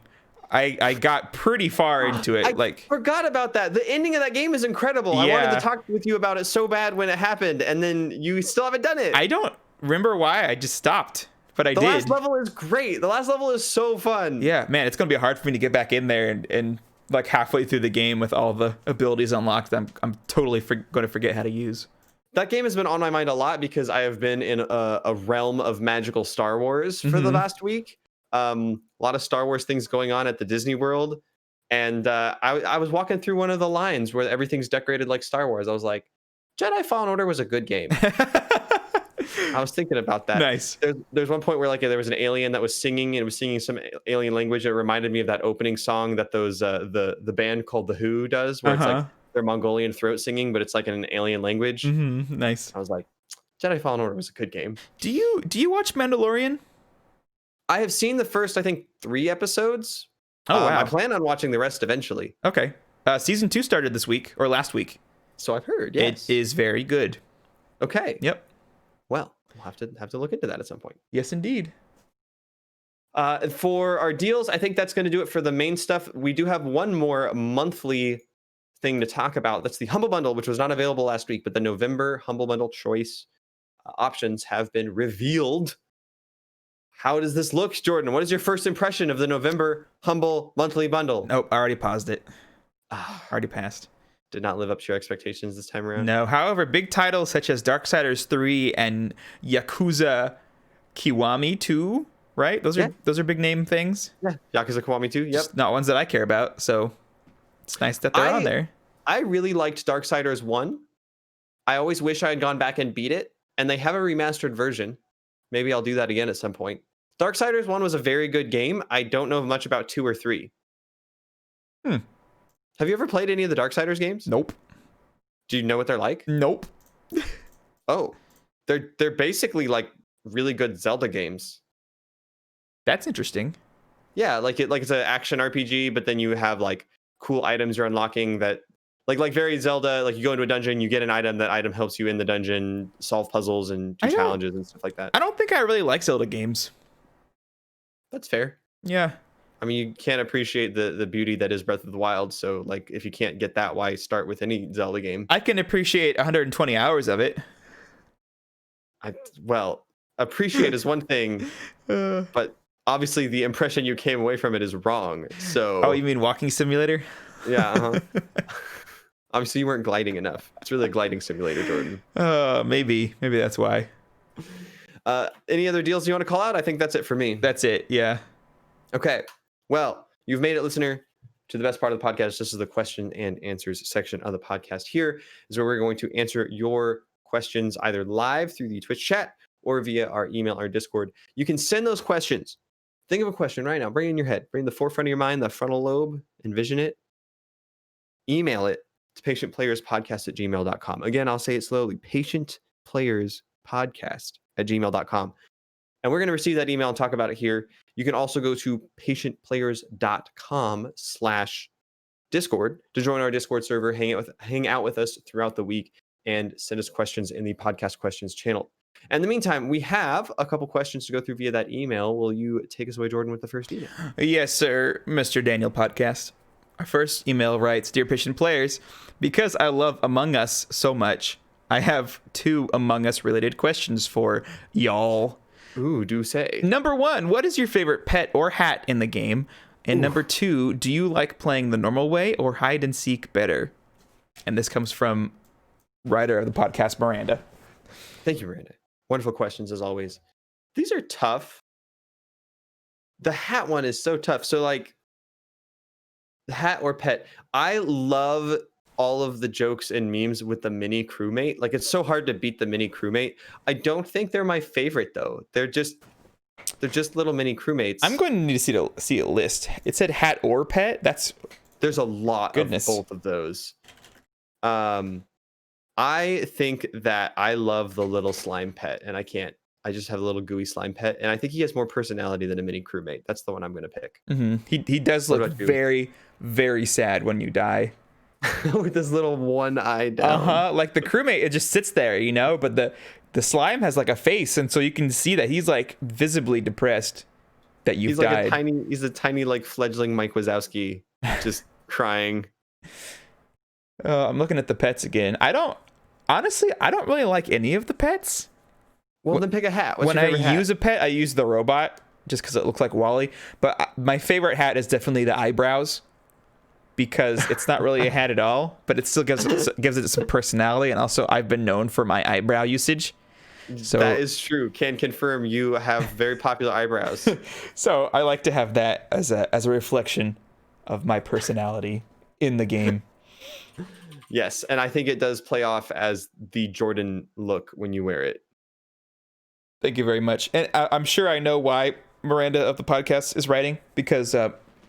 I got pretty far into it. I forgot about that. The ending of that game is incredible. I wanted to talk with you about it so bad when it happened, and then you still haven't done it. I don't remember why. I just stopped, but I did. The last level is great. The last level is so fun. Yeah, man, it's gonna be hard for me to get back in there and like halfway through the game with all the abilities unlocked. I'm totally going to forget how to use. That game has been on my mind a lot because I have been in a realm of magical Star Wars for the last week. A lot of Star Wars things going on at the Disney World. And I was walking through one of the lines where everything's decorated like Star Wars. I was like, Jedi Fallen Order was a good game. I was thinking about that. Nice. There's one point where like there was an alien that was singing, and it was singing some alien language. It reminded me of that opening song that those the band called The Who does, where it's like their Mongolian throat singing, but it's like in an alien language. Nice. I was like, Jedi Fallen Order was a good game. Do you watch Mandalorian? I have seen the first, I think, 3 episodes. Oh, wow. I plan on watching the rest eventually. Okay. Season 2 started this week or last week. So I've heard, yes. It is very good. Okay. Yep. Well, we'll have to look into that at some point. Yes, indeed. For our deals, I think that's going to do it for the main stuff. We do have one more monthly thing to talk about. That's the Humble Bundle, which was not available last week, but the November Humble Bundle choice options have been revealed. How does this look, Jordan? What is your first impression of the November Humble Monthly Bundle? Nope, I already paused it. Already passed. Did not live up to your expectations this time around? No. However, big titles such as Darksiders 3 and Yakuza Kiwami 2, right? Those are big name things. Yeah, Yakuza Kiwami 2, yep. Just not ones that I care about, so it's nice that they're on there. I really liked Darksiders 1. I always wish I had gone back and beat it, and they have a remastered version. Maybe I'll do that again at some point. Darksiders 1 was a very good game. I don't know much about 2 or 3. Have you ever played any of the Darksiders games? Nope. Do you know what they're like? Nope. Oh, they're basically like really good Zelda games. That's interesting. Yeah, like it's an action RPG, but then you have like cool items you're unlocking that like very Zelda. Like you go into a dungeon, you get an item. That item helps you in the dungeon solve puzzles and do challenges and stuff like that. I don't think I really like Zelda games. That's fair. Yeah. I mean, you can't appreciate the beauty that is Breath of the Wild. So, like, if you can't get that, why start with any Zelda game? I can appreciate 120 hours of it. Well, appreciate is one thing, but obviously the impression you came away from it is wrong. So, oh, you mean walking simulator? Yeah. Obviously, you weren't gliding enough. It's really a gliding simulator, Jordan. Maybe that's why. Any other deals you want to call out? I think that's it for me. That's it. Yeah. Okay. Well, you've made it, listener, to the best part of the podcast. This is the question and answers section of the podcast. Here is where we're going to answer your questions either live through the Twitch chat or via our email or Discord. You can send those questions. Think of a question right now. Bring it in your head. Bring the forefront of your mind, the frontal lobe. Envision it. Email it to patientplayerspodcast@gmail.com. Again, I'll say it slowly. patientplayerspodcast@gmail.com. And we're going to receive that email and talk about it here. You can also go to patientplayers.com/Discord to join our Discord server, hang out with us throughout the week, and send us questions in the podcast questions channel. And in the meantime, we have a couple questions to go through via that email. Will you take us away, Jordan, with the first email? Yes, sir, Mr. Daniel Podcast. Our first email writes, Dear Patient Players, because I love Among Us so much, I have 2 Among Us related questions for y'all. Ooh, do say. Number 1, what is your favorite pet or hat in the game? And number 2, do you like playing the normal way or hide and seek better? And this comes from writer of the podcast, Miranda. Thank you, Miranda. Wonderful questions as always. These are tough. The hat one is so tough. So like the hat or pet. I love all of the jokes and memes with the mini crewmate. Like it's so hard to beat the mini crewmate. I don't think they're my favorite though. They're just little mini crewmates. I'm going to need to see a list. It said hat or pet. There's a lot of both of those. I think that I love the little slime pet, and I just have a little gooey slime pet, and I think he has more personality than a mini crewmate. That's the one I'm going to pick. Mm-hmm. He does look very, very sad when you die. With this little one eye down. Like the crewmate, it just sits there, but the slime has like a face, and so you can see that he's like visibly depressed that you've He's like died. he's a tiny like fledgling Mike Wazowski, just crying. I'm looking at the pets again. I don't really like any of the pets. Well, then pick a hat. What's When your I favorite hat? use a pet, I use the robot just because it looks like Wally. But my favorite hat is definitely the eyebrows, because it's not really a hat at all, but it still gives it some personality. And also, I've been known for my eyebrow usage. So that is true. Can confirm you have very popular eyebrows. So I like to have that as a reflection of my personality in the game. Yes, and I think it does play off as the Jordan look when you wear it. Thank you very much. And I'm sure I know why Miranda of the podcast is writing, because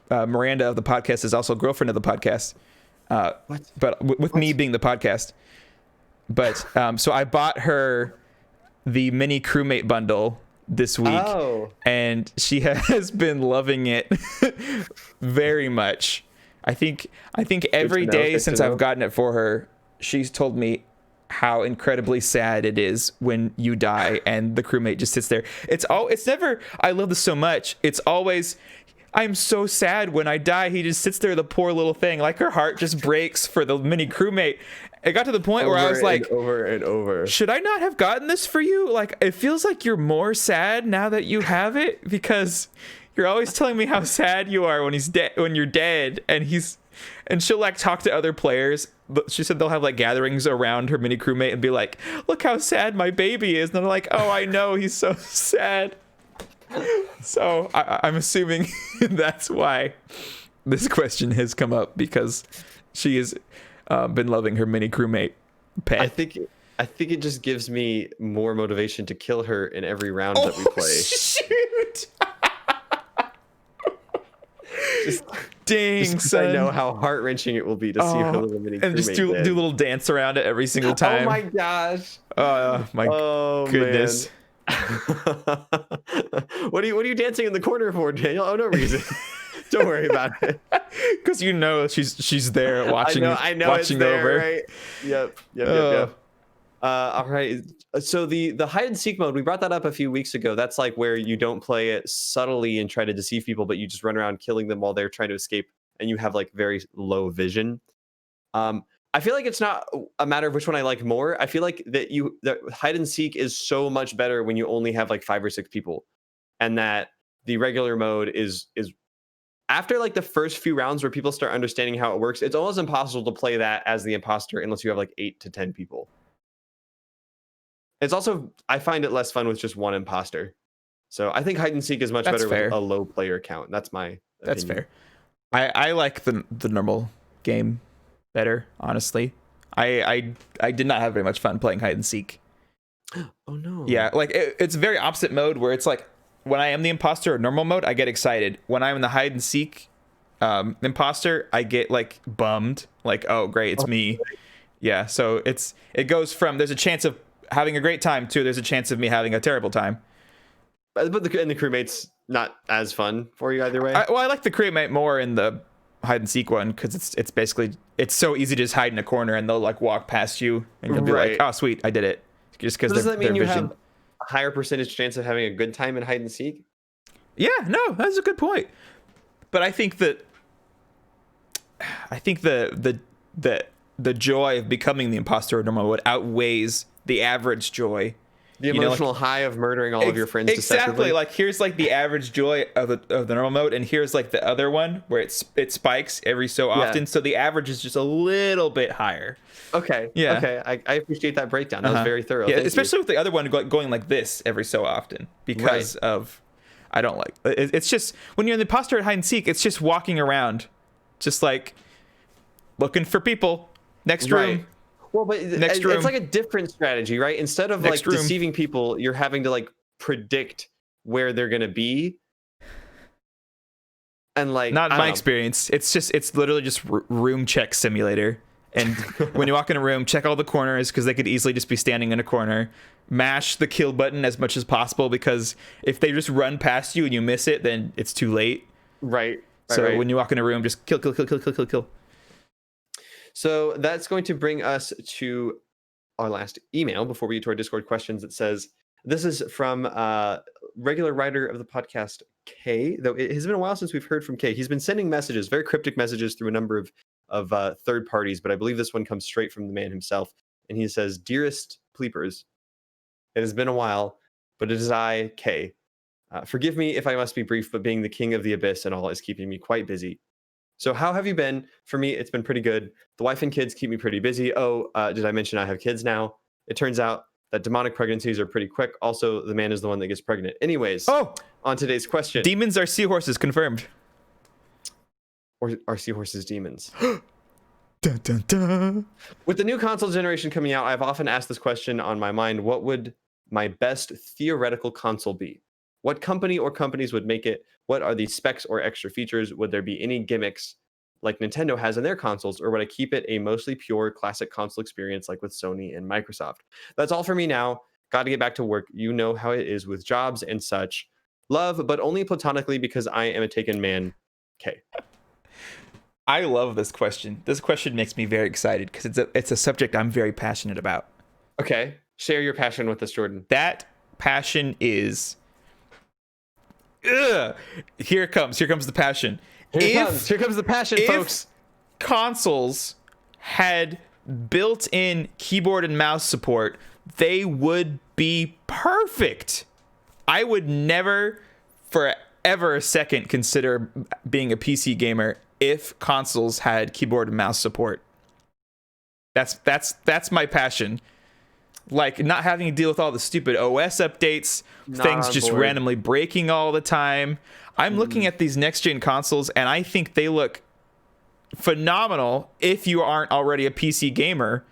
Miranda of the podcast is also girlfriend of the podcast. What? But with me being the podcast. But so I bought her the mini crewmate bundle this week. Oh. And she has been loving it very much. I think every day since I've gotten it for her, she's told me how incredibly sad it is when you die and the crewmate just sits there. It's never, I love this so much. It's always, I'm so sad when I die. He just sits there, the poor little thing. Like, her heart just breaks for the mini crewmate. It got to the point where I was like, over and over. Should I not have gotten this for you? Like, it feels like you're more sad now that you have it, because you're always telling me how sad you are when he's dead, when you're dead. And she'll like talk to other players. But she said they'll have like gatherings around her mini crewmate and be like, look how sad my baby is. And they're like, oh, I know, he's so sad. So I'm assuming that's why this question has come up, because she has been loving her mini crewmate pet. I think it just gives me more motivation to kill her in every round that we play. Shoot! Just, dang, just 'cause son. I know how heart-wrenching it will be to see her little mini and just crewmate do dead. a little dance around it every single time. Oh my gosh. My goodness. What are you dancing in the corner for, Daniel? Oh, no reason. Don't worry about it. Because she's there watching. I know watching it's there, over. right? Yep. All right. So the hide and seek mode, we brought that up a few weeks ago. That's like where you don't play it subtly and try to deceive people, but you just run around killing them while they're trying to escape, and you have like very low vision. I feel like it's not a matter of which one I like more. I feel like that hide and seek is so much better when you only have like 5 or 6 people, and that the regular mode is after like the first few rounds where people start understanding how it works, it's almost impossible to play that as the imposter unless you have like 8 to 10 people. It's also, I find it less fun with just one imposter. So I think hide and seek is much better with a low player count. That's my opinion. That's fair. I like the normal game better, honestly. I did not have very much fun playing hide and seek. Oh no. Yeah, like it's very opposite mode, where it's like when I am the imposter or normal mode, I get excited. When I'm in the hide and seek imposter, I get like bummed, like, oh great, it's me. Yeah, so it goes from there's a chance of having a great time to there's a chance of me having a terrible time. But the crewmate's not as fun for you either way. I like the crewmate more in the hide and seek one, because it's basically, it's so easy to just hide in a corner and they'll like walk past you and you'll be like, oh sweet, I did it. Just because does that mean you have a higher percentage chance of having a good time in hide and seek? Yeah, no, that's a good point. But I think that the joy of becoming the imposter or normal mode outweighs the average joy. The emotional high of murdering all of your friends exactly. Like, here's like the average joy of the normal mode, and here's like the other one where it spikes every so often. So the average is just a little bit higher. Okay. Yeah. Okay. I appreciate that breakdown. That was very thorough. Yeah, especially with the other one going like this every so often, because of I don't like it's just when you're in the imposter at hide and seek, it's just walking around, just like looking for people. Next room. Well, but it's like a different strategy, right? Instead of like deceiving people, you're having to like predict where they're gonna be. And like, not my experience. It's literally just room check simulator. And when you walk in a room, check all the corners, because they could easily just be standing in a corner. Mash the kill button as much as possible, because if they just run past you and you miss it, then it's too late. Right. So when you walk in a room, just kill. So that's going to bring us to our last email before we get to our Discord questions. It says, this is from regular writer of the podcast, Kay. Though it has been a while since we've heard from Kay. He's been sending messages, very cryptic messages through a number of third parties, but I believe this one comes straight from the man himself. And he says, dearest Pleepers, it has been a while, but it is I, Kay. Forgive me if I must be brief, but being the king of the abyss and all is keeping me quite busy. So how have you been? For me, it's been pretty good. The wife and kids keep me pretty busy. Oh, did I mention I have kids now? It turns out that demonic pregnancies are pretty quick. Also, the man is the one that gets pregnant. Anyways, on today's question. Demons are seahorses, confirmed. Or are seahorses demons? Dun, dun, dun. With the new console generation coming out, I've often asked this question on my mind. What would my best theoretical console be? What company or companies would make it? What are the specs or extra features? Would there be any gimmicks like Nintendo has in their consoles, or would I keep it a mostly pure classic console experience like with Sony and Microsoft? That's all for me now. Got to get back to work. You know how it is with jobs and such. Love, but only platonically because I am a taken man. Okay. I love this question. This question makes me very excited because it's a subject I'm very passionate about. Okay. Share your passion with us, Jordan. That passion is... Ugh. Here it comes. Here comes the passion. Here comes the passion, folks. Consoles had built-in keyboard and mouse support, they would be perfect. I would never for ever a second consider being a PC gamer if consoles had keyboard and mouse support. That's my passion. Like, not having to deal with all the stupid OS updates, things just randomly breaking all the time. I'm looking at these next-gen consoles, and I think they look phenomenal if you aren't already a PC gamer,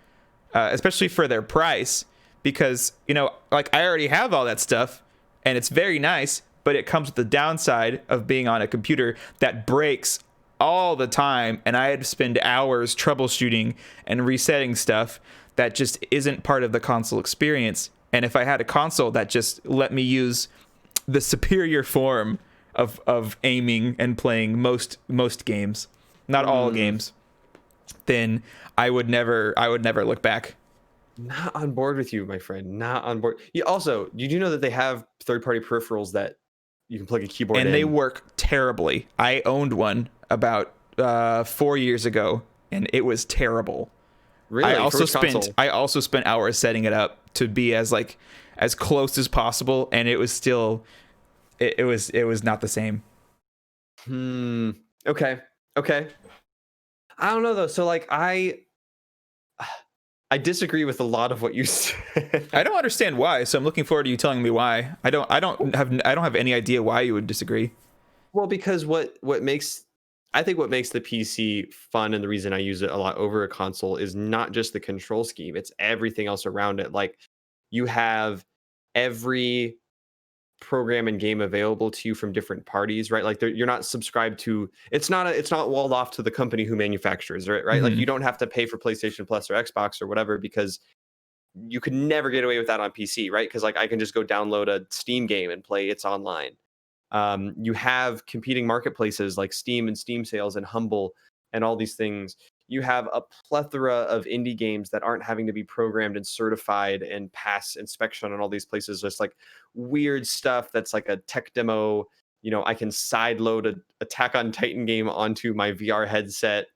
especially for their price. Because, you know, like, I already have all that stuff, and it's very nice, but it comes with the downside of being on a computer that breaks all the time, and I had to spend hours troubleshooting and resetting stuff that just isn't part of the console experience. And if I had a console that just let me use the superior form of aiming and playing most games, not all games, then I would never look back. Not on board with you, my friend. Not on board. You also, you do know that they have third-party peripherals that you can plug a keyboard in. And they work terribly. I owned one about 4 years ago, and it was terrible. Really? I also spent hours setting it up to be as close as possible, and it was still it was not the same. Okay. I don't know though. So like I disagree with a lot of what you said. I don't understand why, so I'm looking forward to you telling me why. I don't have any idea why you would disagree. Well, because what makes the PC fun, and the reason I use it a lot over a console, is not just the control scheme, it's everything else around it. Like, you have every program and game available to you from different parties, right? Like, you're not subscribed to, it's not walled off to the company who manufactures it, right? Mm-hmm. Like, you don't have to pay for PlayStation Plus or Xbox or whatever, because you could never get away with that on PC, right? Because like, I can just go download a Steam game and play it's online. You have competing marketplaces like Steam and Steam Sales and Humble and all these things. You have a plethora of indie games that aren't having to be programmed and certified and pass inspection on all these places. Just like weird stuff that's like a tech demo. You know, I can sideload a Attack on Titan game onto my VR headset.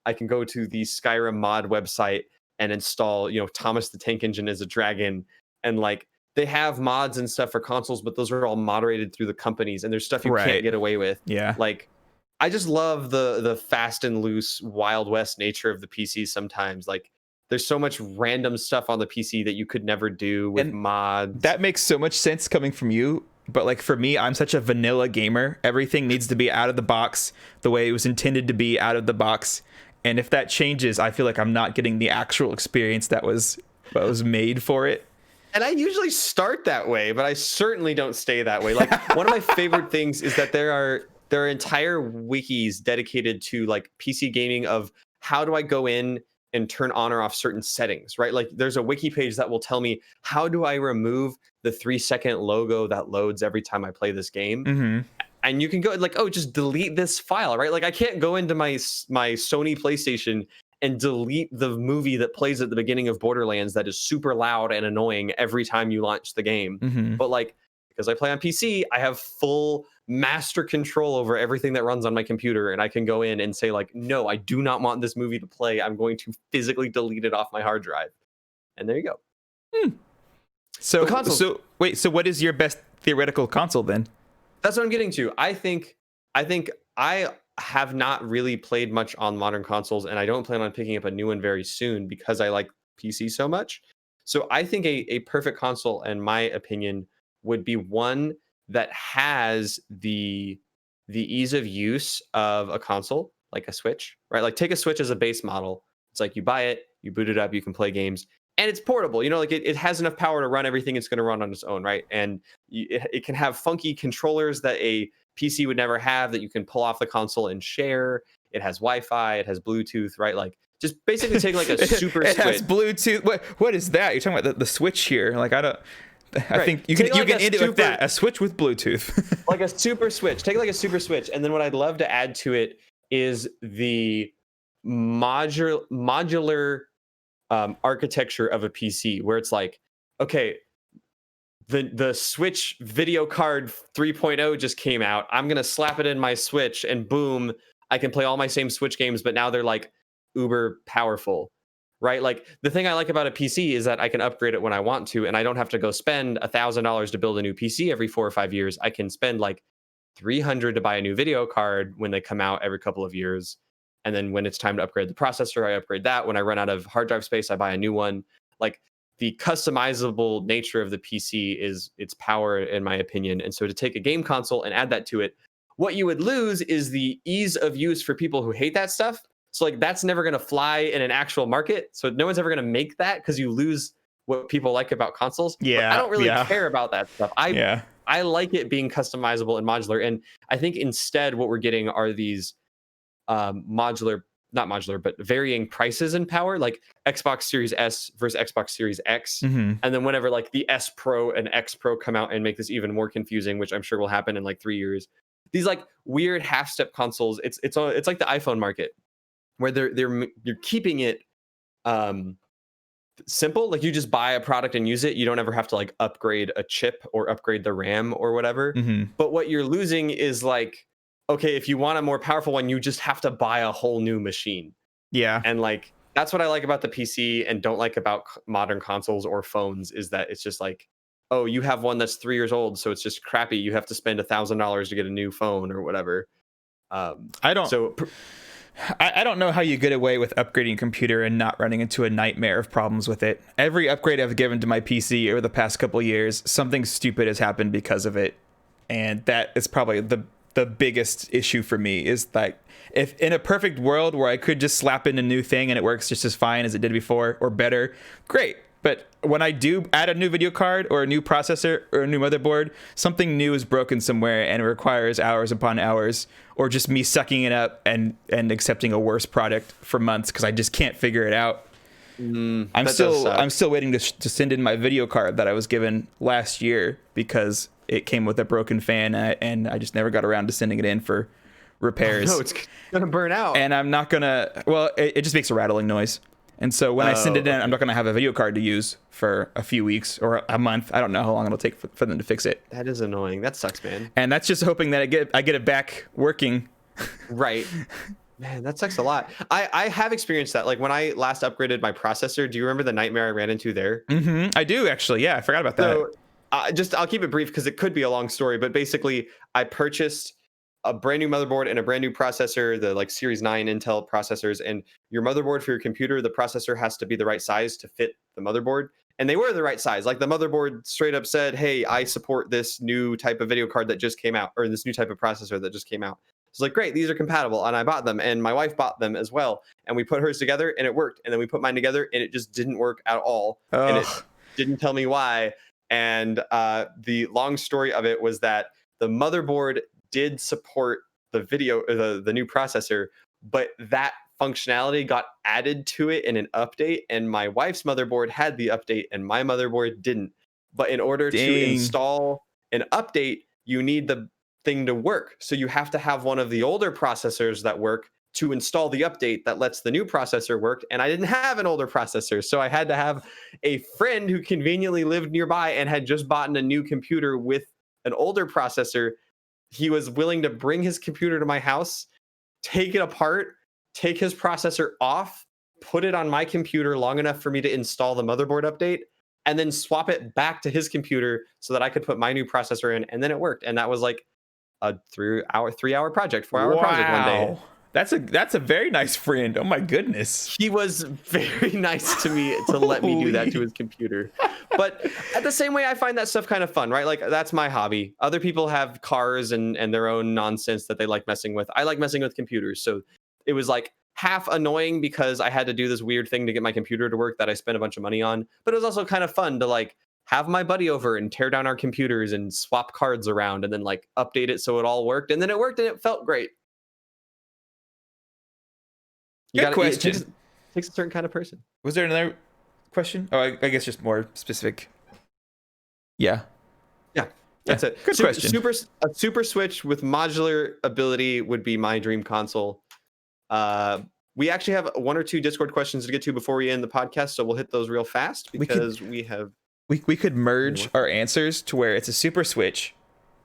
I can go to the Skyrim mod website and install, you know, Thomas the Tank Engine as a dragon. And like, they have mods and stuff for consoles, but those are all moderated through the companies, and there's stuff you can't get away with. Yeah. Like, I just love the fast and loose Wild West nature of the PC sometimes. Like, there's so much random stuff on the PC that you could never do with mods. That makes so much sense coming from you. But like, for me, I'm such a vanilla gamer. Everything needs to be out of the box the way it was intended to be out of the box. And if that changes, I feel like I'm not getting the actual experience that was made for it. And I usually start that way, but I certainly don't stay that way. Like, one of my favorite things is that there are entire wikis dedicated to like PC gaming, of how do I go in and turn on or off certain settings, right? Like, there's a wiki page that will tell me, how do I remove the 3-second logo that loads every time I play this game? Mm-hmm. And you can go like, oh, just delete this file, right? Like, I can't go into my Sony PlayStation and delete the movie that plays at the beginning of Borderlands that is super loud and annoying every time you launch the game. Mm-hmm. But like, because I play on PC, I have full master control over everything that runs on my computer, and I can go in and say like, no, I do not want this movie to play. I'm going to physically delete it off my hard drive. And there you go. So wait, so what is your best theoretical console then? That's what I'm getting to. I think I have not really played much on modern consoles, and I don't plan on picking up a new one very soon because I like PC so much. So I think a perfect console, in my opinion, would be one that has the ease of use of a console, like a Switch, right? Like take a Switch as a base model. It's like you buy it, you boot it up, you can play games, and it's portable. You know, like it has enough power to run everything it's going to run on its own, right? And it can have funky controllers that a PC would never have that you can pull off the console and share. It has Wi-Fi, it has Bluetooth, right? Like just basically take like a super it Switch. has Bluetooth. What is that? You're talking about the Switch here. Like I think you Take can like end it with that. A Switch with Bluetooth. Like a super Switch. Take like a super Switch, and then what I'd love to add to it is the modular architecture of a PC, where it's like, okay, the Switch video card 3.0 just came out. I'm gonna slap it in my Switch, and boom, I can play all my same Switch games, but now they're like uber powerful. Right? Like the thing I like about a PC is that I can upgrade it when I want to, and I don't have to go spend $1,000 to build a new PC every 4 or 5 years. I can spend like $300 to buy a new video card when they come out every couple of years. And then when it's time to upgrade the processor, I upgrade that. When I run out of hard drive space, I buy a new one. Like the customizable nature of the PC is its power, in my opinion. And so to take a game console and add that to it, what you would lose is the ease of use for people who hate that stuff. So like that's never going to fly in an actual market. So no one's ever going to make that because you lose what people like about consoles. Yeah, but I don't really care about that stuff. I like it being customizable and modular. And I think instead what we're getting are these not modular, but varying prices and power, like Xbox Series S versus Xbox Series X. Mm-hmm. And then whenever like the S Pro and X Pro come out and make this even more confusing, which I'm sure will happen in like 3 years, these like weird half-step consoles, it's like the iPhone market, where you're keeping it simple. Like you just buy a product and use it. You don't ever have to like upgrade a chip or upgrade the RAM or whatever. Mm-hmm. But what you're losing is like, okay, if you want a more powerful one, you just have to buy a whole new machine. Yeah. And like that's what I like about the PC and don't like about modern consoles or phones, is that it's just like, oh, you have one that's 3 years old, so it's just crappy. You have to spend $1,000 to get a new phone or whatever. I don't know how you get away with upgrading a computer and not running into a nightmare of problems with it. Every upgrade I've given to my PC over the past couple of years, something stupid has happened because of it. And that is probably the biggest issue for me, is like, if in a perfect world where I could just slap in a new thing and it works just as fine as it did before or better, great. But when I do add a new video card or a new processor or a new motherboard, something new is broken somewhere and it requires hours upon hours, or just me sucking it up and accepting a worse product for months because I just can't figure it out. I'm still waiting to send in my video card that I was given last year because it came with a broken fan, and I just never got around to sending it in for repairs. No, it's gonna burn out. And I'm not gonna. Well, it just makes a rattling noise. And so when I send it in, I'm not going to have a video card to use for a few weeks or a month. I don't know how long it'll take for them to fix it. That is annoying. That sucks, man. And that's just hoping that I get it back working. Right. Man, that sucks a lot. I have experienced that. Like when I last upgraded my processor, do you remember the nightmare I ran into there? Mm-hmm. I do, actually. Yeah, I forgot about that. So I'll keep it brief because it could be a long story. But basically, I purchased a brand new motherboard and a brand new processor, the like Series 9 Intel processors. And your motherboard for your computer, the processor has to be the right size to fit the motherboard. And they were the right size. Like the motherboard straight up said, hey, I support this new type of video card that just came out, or this new type of processor that just came out. It's like, great, these are compatible. And I bought them, and my wife bought them as well. And we put hers together and it worked. And then we put mine together and it just didn't work at all. Ugh. And it didn't tell me why. And the long story of it was that the motherboard did support the the new processor, but that functionality got added to it in an update, and my wife's motherboard had the update and my motherboard didn't. But in order to install an update, you need the thing to work. So you have to have one of the older processors that work to install the update that lets the new processor work, and I didn't have an older processor, so I had to have a friend who conveniently lived nearby and had just bought a new computer with an older processor. He was willing to bring his computer to my house, take it apart, take his processor off, put it on my computer long enough for me to install the motherboard update, and then swap it back to his computer so that I could put my new processor in, and then it worked. And that was like a 3-hour project, 4-hour project one day. That's a very nice friend. Oh my goodness. He was very nice to me to let me do that to his computer. But at the same way, I find that stuff kind of fun, right? Like, that's my hobby. Other people have cars and their own nonsense that they like messing with. I like messing with computers. So it was like half annoying because I had to do this weird thing to get my computer to work that I spent a bunch of money on. But it was also kind of fun to like have my buddy over and tear down our computers and swap cards around and then like update it so it all worked. And then it worked and it felt great. Good question. It takes a certain kind of person. Was there another question? Oh, I guess just more specific. Yeah. That's it. Good question. A Super Switch with modular ability would be my dream console. We actually have 1 or 2 Discord questions to get to before we end the podcast, so we'll hit those real fast because we could merge our answers to where it's a Super Switch.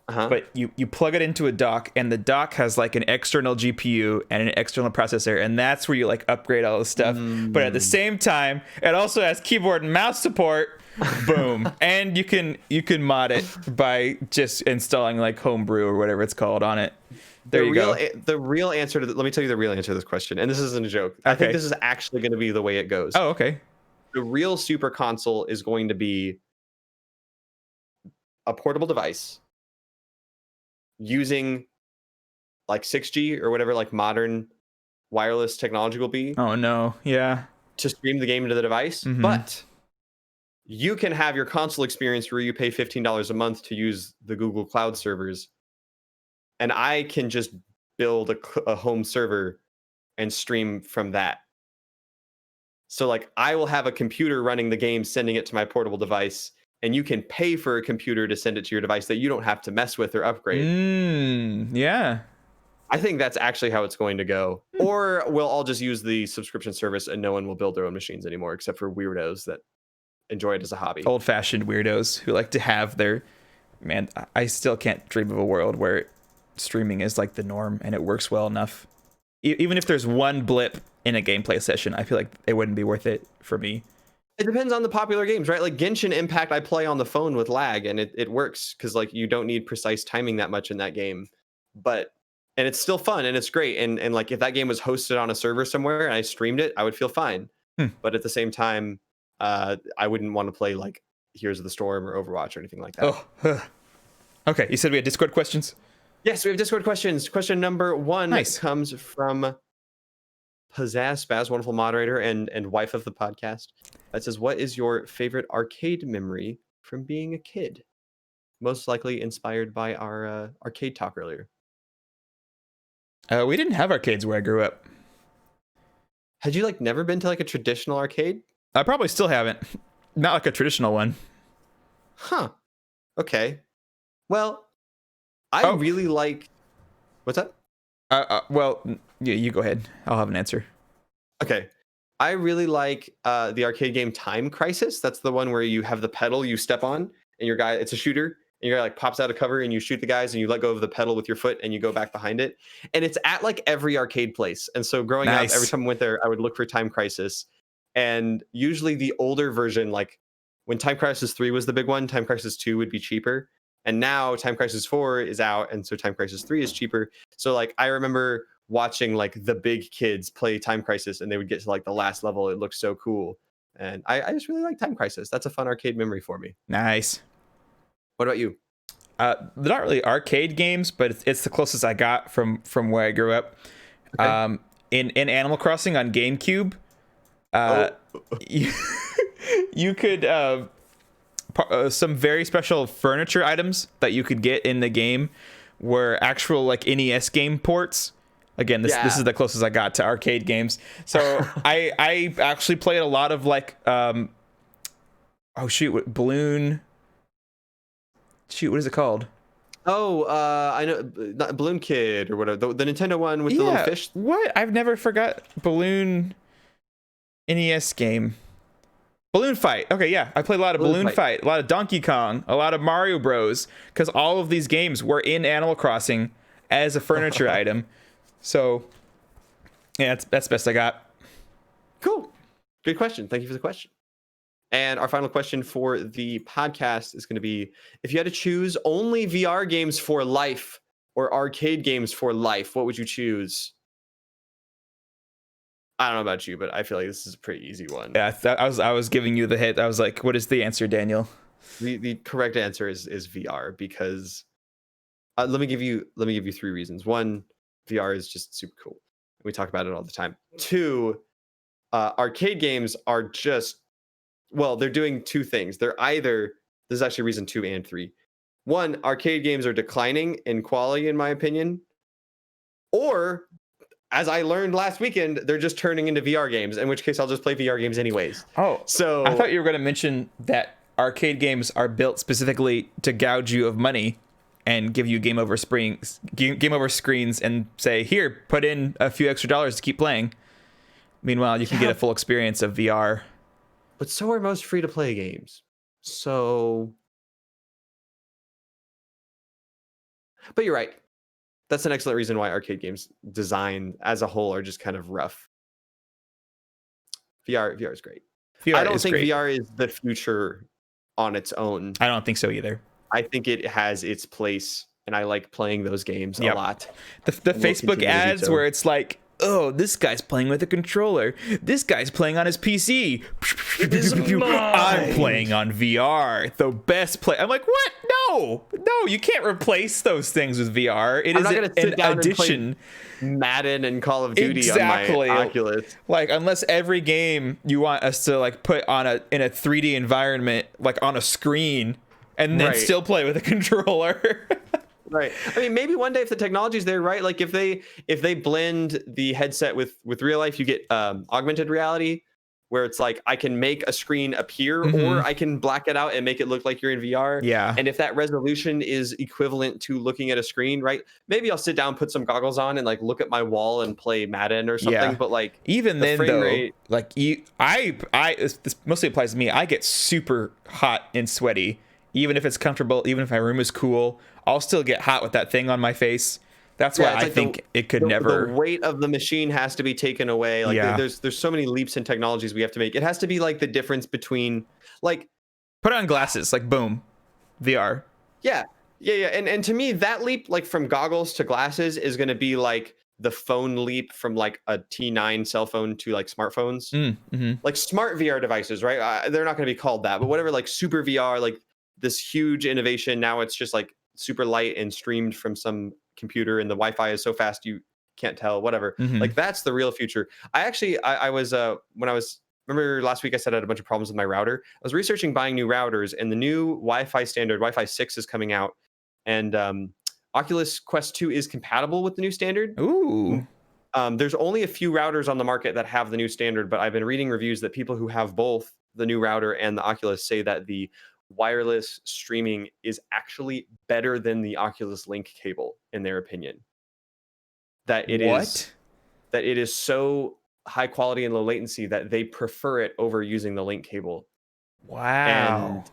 But you plug it into a dock, and the dock has like an external GPU and an external processor, and that's where you like upgrade all the stuff. But at the same time, it also has keyboard and mouse support. Boom. And you can mod it by just installing like Homebrew or whatever it's called on it. There you go. The real answer to let me tell you the real answer to this question, and this isn't a joke. I think this is actually going to be the way it goes. Oh, okay. The real super console is going to be a portable device using like 6G or whatever like modern wireless technology will be. Oh no. Yeah. To stream the game into the device. But you can have your console experience where you pay $15 a month to use the Google Cloud servers. And I can just build a home server and stream from that. So like I will have a computer running the game, sending it to my portable device, and you can pay for a computer to send it to your device that you don't have to mess with or upgrade. Yeah. I think that's actually how it's going to go. Or we'll all just use the subscription service and no one will build their own machines anymore, except for weirdos that enjoy it as a hobby. Old-fashioned weirdos who like to have their... Man, I still can't dream of a world where streaming is like the norm and it works well enough. Even if there's one blip in a gameplay session, I feel like it wouldn't be worth it for me. It depends on the popular games, right? Like Genshin Impact, I play on the phone with lag, and it works because like you don't need precise timing that much in that game. And it's still fun and it's great. And like if that game was hosted on a server somewhere and I streamed it, I would feel fine. But at the same time, I wouldn't want to play like Heroes of the Storm or Overwatch or anything like that. Okay, you said we had Discord questions? Yes, we have Discord questions. Question number 1 comes from Pizzazz Spaz, wonderful moderator and wife of the podcast. That says, what is your favorite arcade memory from being a kid? Most likely inspired by our arcade talk earlier. We didn't have arcades where I grew up. Had you like never been to like a traditional arcade? I probably still haven't. Not like a traditional one. Huh. Okay. Well, I really like... What's that? Well, yeah, you go ahead. I'll have an answer. Okay. I really like the arcade game Time Crisis. That's the one where you have the pedal you step on, and your guy, it's a shooter, and your guy like pops out of cover and you shoot the guys and you let go of the pedal with your foot and you go back behind it. And it's at like every arcade place. And so growing up, every time I went there, I would look for Time Crisis. And usually the older version, like when Time Crisis 3 was the big one, Time Crisis 2 would be cheaper. And now Time Crisis 4 is out, and so Time Crisis 3 is cheaper. So like I remember watching like the big kids play Time Crisis, and they would get to like the last level. It looked so cool. And I just really like Time Crisis. That's a fun arcade memory for me. Nice. What about you? They're not really arcade games, but it's the closest I got from where I grew up. Okay. In Animal Crossing on GameCube, you could some very special furniture items that you could get in the game were actual like NES game ports. Again, this is the closest I got to arcade games. So I actually played a lot of like Balloon. Shoot, what is it called? Oh, I know, not Balloon Kid or whatever. The Nintendo one with the little Yeah, fish. what? I've never forgot Balloon NES game. Balloon Fight. Okay, yeah. I played a lot of Balloon Fight, a lot of Donkey Kong, a lot of Mario Bros. Because all of these games were in Animal Crossing as a furniture item. So, yeah, that's best I got. Cool. Good question. Thank you for the question. And our final question for the podcast is going to be, if you had to choose only VR games for life or arcade games for life, what would you choose? I don't know about you, but I feel like this is a pretty easy one. Yeah, I was giving you the hit. I was like, what is the answer, Daniel? The correct answer is VR, because let me give you 3 reasons. One, VR is just super cool. We talk about it all the time. 2, arcade games are just, well, they're doing 2 things. They're either, this is actually reason 2 and 3. 1, arcade games are declining in quality, in my opinion. Or, as I learned last weekend, they're just turning into VR games, in which case I'll just play VR games anyways. Oh, so I thought you were going to mention that arcade games are built specifically to gouge you of money and give you game over screens and say, here, put in a few extra dollars to keep playing. Meanwhile, you can get a full experience of VR. But so are most free-to-play games. So, but you're right. That's an excellent reason why arcade games design as a whole are just kind of rough. VR is great. I don't think VR is the future on its own. I don't think so either. I think it has its place, and I like playing those games a lot. The Facebook ads where it's like, oh, this guy's playing with a controller. This guy's playing on his PC. I'm playing on VR. The best play. I'm like, what? No, you can't replace those things with VR. It is an addition. Madden and Call of Duty on my Oculus. Like, unless every game you want us to like put on in a 3D environment, like on a screen, and then still play with a controller. Right. I mean, maybe one day if the technology's there, right? Like if they blend the headset with real life, you get augmented reality, where it's like I can make a screen appear, or I can black it out and make it look like you're in VR. Yeah. And if that resolution is equivalent to looking at a screen, right? Maybe I'll sit down, put some goggles on, and like look at my wall and play Madden or something. Yeah. But like even then though, like this mostly applies to me. I get super hot and sweaty, even if it's comfortable, even if my room is cool. I'll still get hot with that thing on my face. That's why I think it could never. The weight of the machine has to be taken away. Like there's so many leaps in technologies we have to make. It has to be like the difference between like put on glasses, like boom, VR. Yeah. And to me, that leap like from goggles to glasses is going to be like the phone leap from like a T9 cell phone to like smartphones, like smart VR devices, right? They're not going to be called that, but whatever, like super VR, like this huge innovation. Now it's just like super light and streamed from some computer, and the Wi-Fi is so fast you can't tell, whatever. Like that's the real future. I was remember last week I said I had a bunch of problems with my router. I was researching buying new routers, and the new Wi-Fi standard, Wi-Fi 6, is coming out, and Oculus Quest 2 is compatible with the new standard. Ooh. There's only a few routers on the market that have the new standard, but I've been reading reviews that people who have both the new router and the Oculus say that the wireless streaming is actually better than the Oculus Link cable, in their opinion. That it is so high quality and low latency that they prefer it over using the Link cable. Wow.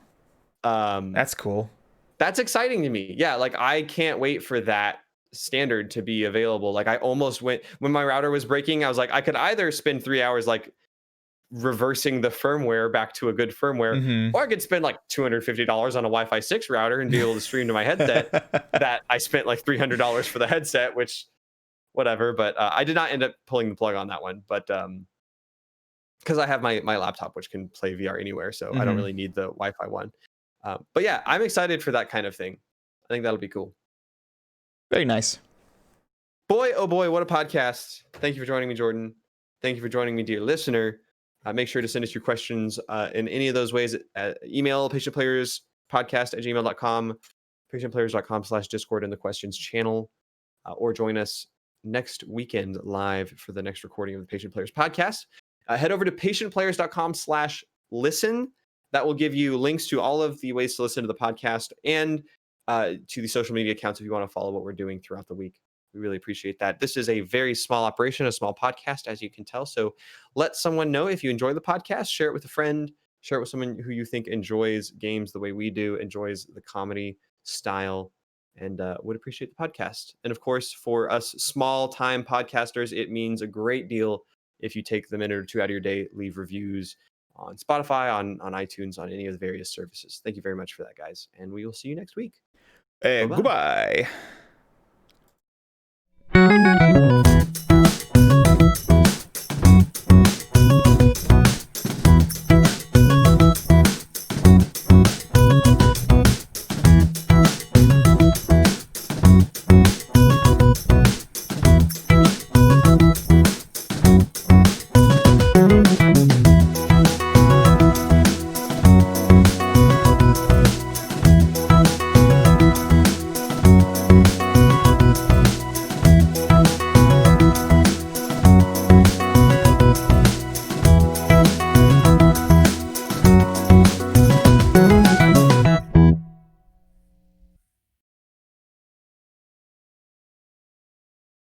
And that's cool. That's exciting to me. Yeah, like I can't wait for that standard to be available. Like I almost went, when my router was breaking, I was like, I could either spend 3 hours like reversing the firmware back to a good firmware, or I could spend like $250 on a Wi-Fi 6 router and be able to stream to my headset. That I spent like $300 for the headset, which whatever, but I did not end up pulling the plug on that one, but because I have my laptop which can play VR anywhere, so I don't really need the Wi-Fi one. But yeah, I'm excited for that kind of thing. I think that'll be cool. Very nice. Boy, oh boy, what a podcast. Thank you for joining me, Jordan. Thank you for joining me, dear listener. Make sure to send us your questions in any of those ways. Email patientplayerspodcast@gmail.com, patientplayers.com/discord in the questions channel, or join us next weekend live for the next recording of the Patient Players podcast. Head over to patientplayers.com/listen. That will give you links to all of the ways to listen to the podcast and to the social media accounts if you want to follow what we're doing throughout the week. We really appreciate that. This is a very small operation, a small podcast, as you can tell. So let someone know if you enjoy the podcast. Share it with a friend. Share it with someone who you think enjoys games the way we do, enjoys the comedy style, and would appreciate the podcast. And of course, for us small time podcasters, it means a great deal if you take the minute or two out of your day, leave reviews on Spotify, on iTunes, on any of the various services. Thank you very much for that, guys. And we will see you next week. Hey, Bye-bye. goodbye.